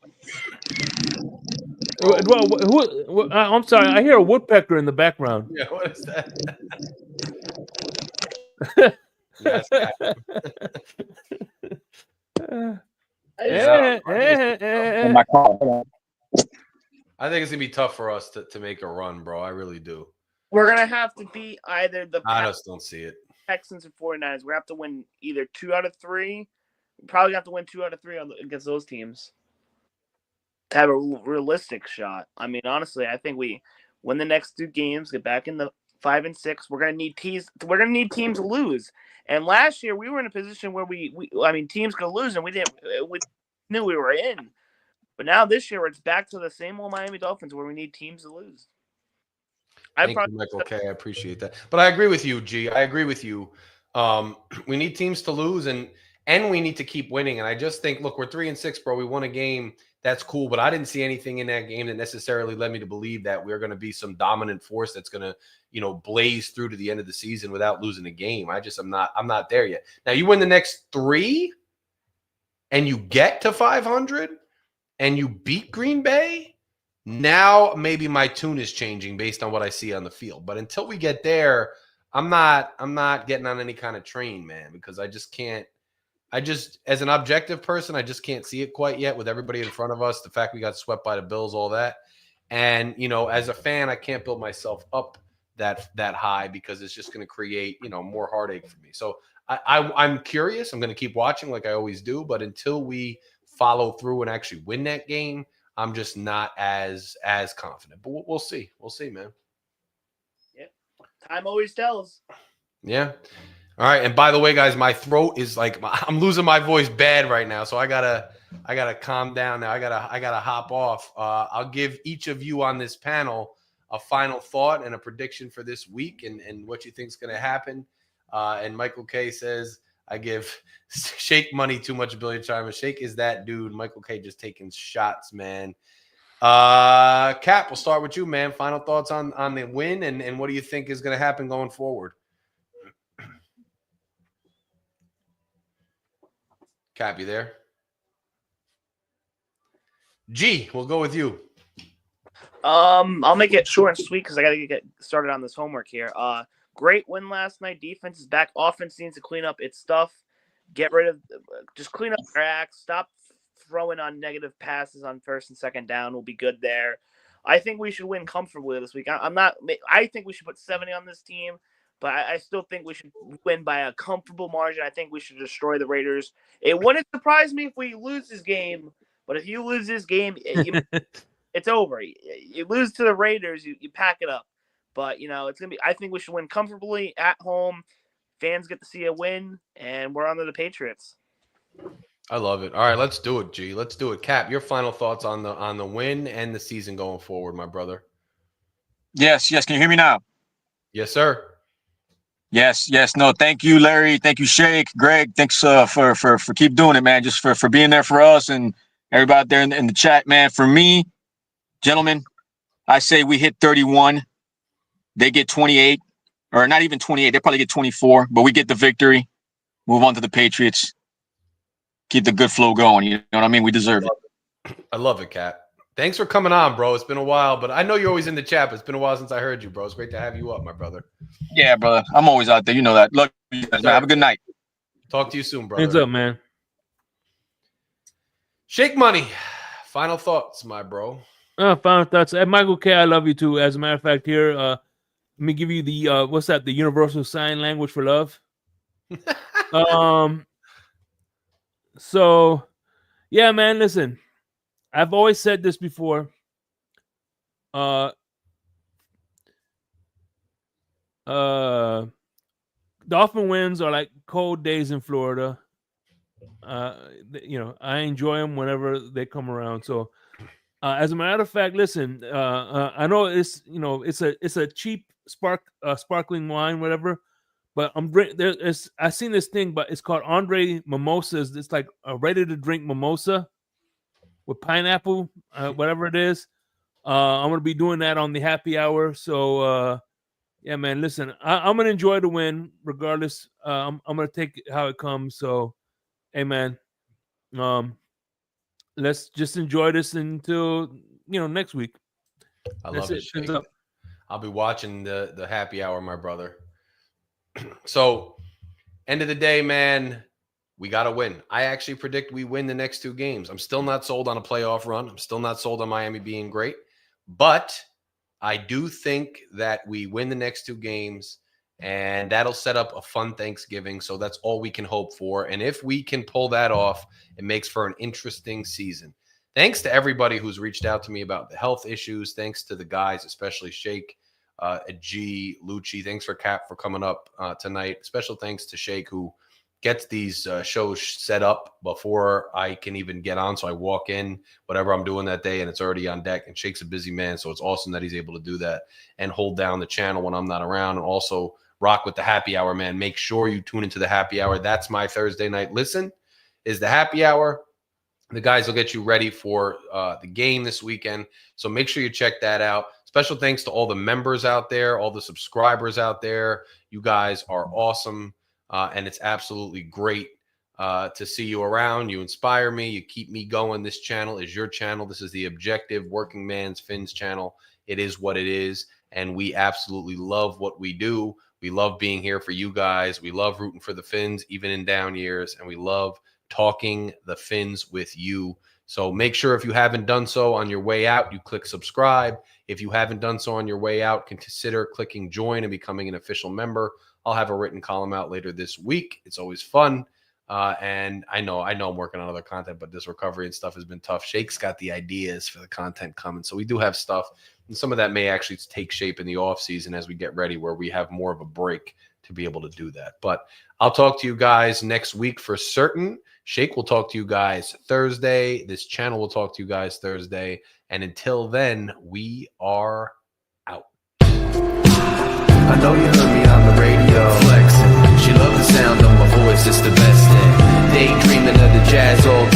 Well, I'm sorry. I hear a woodpecker in the background. Yeah, what is that? I think it's gonna be tough for us to make a run, bro. I really do. We're gonna have to beat either the I just don't see it. Texans and 49ers. We have to win either 2 out of 3. We probably have to win 2 out of 3 against those teams to have a realistic shot. I mean, honestly, I think we win the next 2 games, get back in the 5 and 6. We're gonna need teams. We're gonna need teams to lose. And last year we were in a position where teams could lose, and we knew we were in. But now this year it's back to the same old Miami Dolphins where we need teams to lose. Thank you, Michael K. I appreciate that. But I agree with you, G. I agree with you. We need teams to lose, and we need to keep winning. And I just think, look, we're 3-6, bro. We won a game. That's cool. But I didn't see anything in that game that necessarily led me to believe that we're going to be some dominant force that's going to, blaze through to the end of the season without losing a game. I'm not there yet. Now, you win the next 3 and you get to 500 and you beat Green Bay. Now maybe my tune is changing based on what I see on the field. But until we get there, I'm not getting on any kind of train, man, because I just can't. As an objective person, I just can't see it quite yet with everybody in front of us. The fact we got swept by the Bills, all that. And, as a fan, I can't build myself up that high because it's just going to create, more heartache for me. So I'm curious. I'm going to keep watching like I always do. But until we follow through and actually win that game, I'm just not as confident. But we'll see. We'll see, man. Yeah. Time always tells. Yeah. All right. And by the way, guys, my throat is like I'm losing my voice bad right now. So I gotta calm down now. I gotta hop off. I'll give each of you on this panel a final thought and a prediction for this week and what you think is going to happen. And Michael K says, I give Shake money too much billion time. Shake is that dude. Michael K just taking shots, man. Cap, we'll start with you, man. Final thoughts on the win and what do you think is going to happen going forward? Cap, you there? G, we'll go with you. I'll make it short and sweet because I got to get started on this homework here. Great win last night. Defense is back. Offense needs to clean up its stuff. Just clean up their act. Stop throwing on negative passes on first and second down. We'll be good there. I think we should win comfortably this week. I think we should put 70 on this team, but I still think we should win by a comfortable margin. I think we should destroy the Raiders. It wouldn't surprise me if we lose this game, but if you lose this game, it's over. You lose to the Raiders, you pack it up. But, it's going to be – I think we should win comfortably at home. Fans get to see a win, and we're on to the Patriots. I love it. All right, let's do it, G. Let's do it. Cap, your final thoughts on the win and the season going forward, my brother. Yes. Can you hear me now? Yes, sir. Yes. No, thank you, Larry. Thank you, Shake. Greg, thanks for keep doing it, man. Just for being there for us and everybody out there in the chat, man. For me, gentlemen, I say we hit 31. They get 28, or not even 28. They probably get 24, but we get the victory. Move on to the Patriots. Keep the good flow going. You know what I mean? We deserve it. I love it, Cap. Thanks for coming on, bro. It's been a while, but I know you're always in the chat, but it's been a while since I heard you, bro. It's great to have you up, my brother. Yeah, brother. I'm always out there. You know that. Look, have a good night. Talk to you soon, brother. Hands up, man. Shake Money. Final thoughts, my bro. Final thoughts. Michael K, I love you too. As a matter of fact, here, let me give you the what's that? The universal sign language for love. So, yeah, man. Listen, I've always said this before. Dolphin wins are like cold days in Florida. I enjoy them whenever they come around. So. As a matter of fact, listen. I know it's a cheap sparkling wine, whatever. But I seen this thing, but it's called Andre Mimosas. It's like a ready to drink mimosa with pineapple, whatever it is. I'm gonna be doing that on the happy hour. So yeah, man. Listen, I'm gonna enjoy the win regardless. I'm gonna take it how it comes. So, hey, man. Let's just enjoy this until next week. I love it. I'll be watching the happy hour, my brother. So, end of the day, man, we got to win. I actually predict we win the next 2 games. I'm still not sold on a playoff run. I'm still not sold on Miami being great. But I do think that we win the next 2 games, and that'll set up a fun Thanksgiving. So that's all we can hope for. And if we can pull that off, it makes for an interesting season. Thanks to everybody who's reached out to me about the health issues. Thanks to the guys, especially Shake, G, Lucci. Thanks for Cap for coming up tonight. Special thanks to Shake, who gets these shows set up before I can even get on. So I walk in, whatever I'm doing that day, and it's already on deck. And Shake's a busy man, so it's awesome that he's able to do that and hold down the channel when I'm not around, and also rock with the happy hour, man. Make sure you tune into the happy hour. That's my Thursday night listen, is the happy hour. The guys will get you ready for the game this weekend. So make sure you check that out. Special thanks to all the members out there, all the subscribers out there. You guys are awesome. And it's absolutely great to see you around. You inspire me. You keep me going. This channel is your channel. This is the Objective Working Man's Phins channel. It is what it is. And we absolutely love what we do. We love being here for you guys. We love rooting for the Phins, even in down years. And we love talking the Phins with you. So make sure if you haven't done so on your way out, you click subscribe. If you haven't done so on your way out, consider clicking join and becoming an official member. I'll have a written column out later this week. It's always fun. And I know I'm working on other content, but this recovery and stuff has been tough. Shake's got the ideas for the content coming. So we do have stuff. And some of that may actually take shape in the off season as we get ready, where we have more of a break to be able to do that. But I'll talk to you guys next week for certain. Shake will talk to you guys Thursday. This channel will talk to you guys Thursday. And until then, we are out. I know you heard me on the radio. Flexing. She loved the sound of my voice, it's the best thing. Daydreaming of the jazz all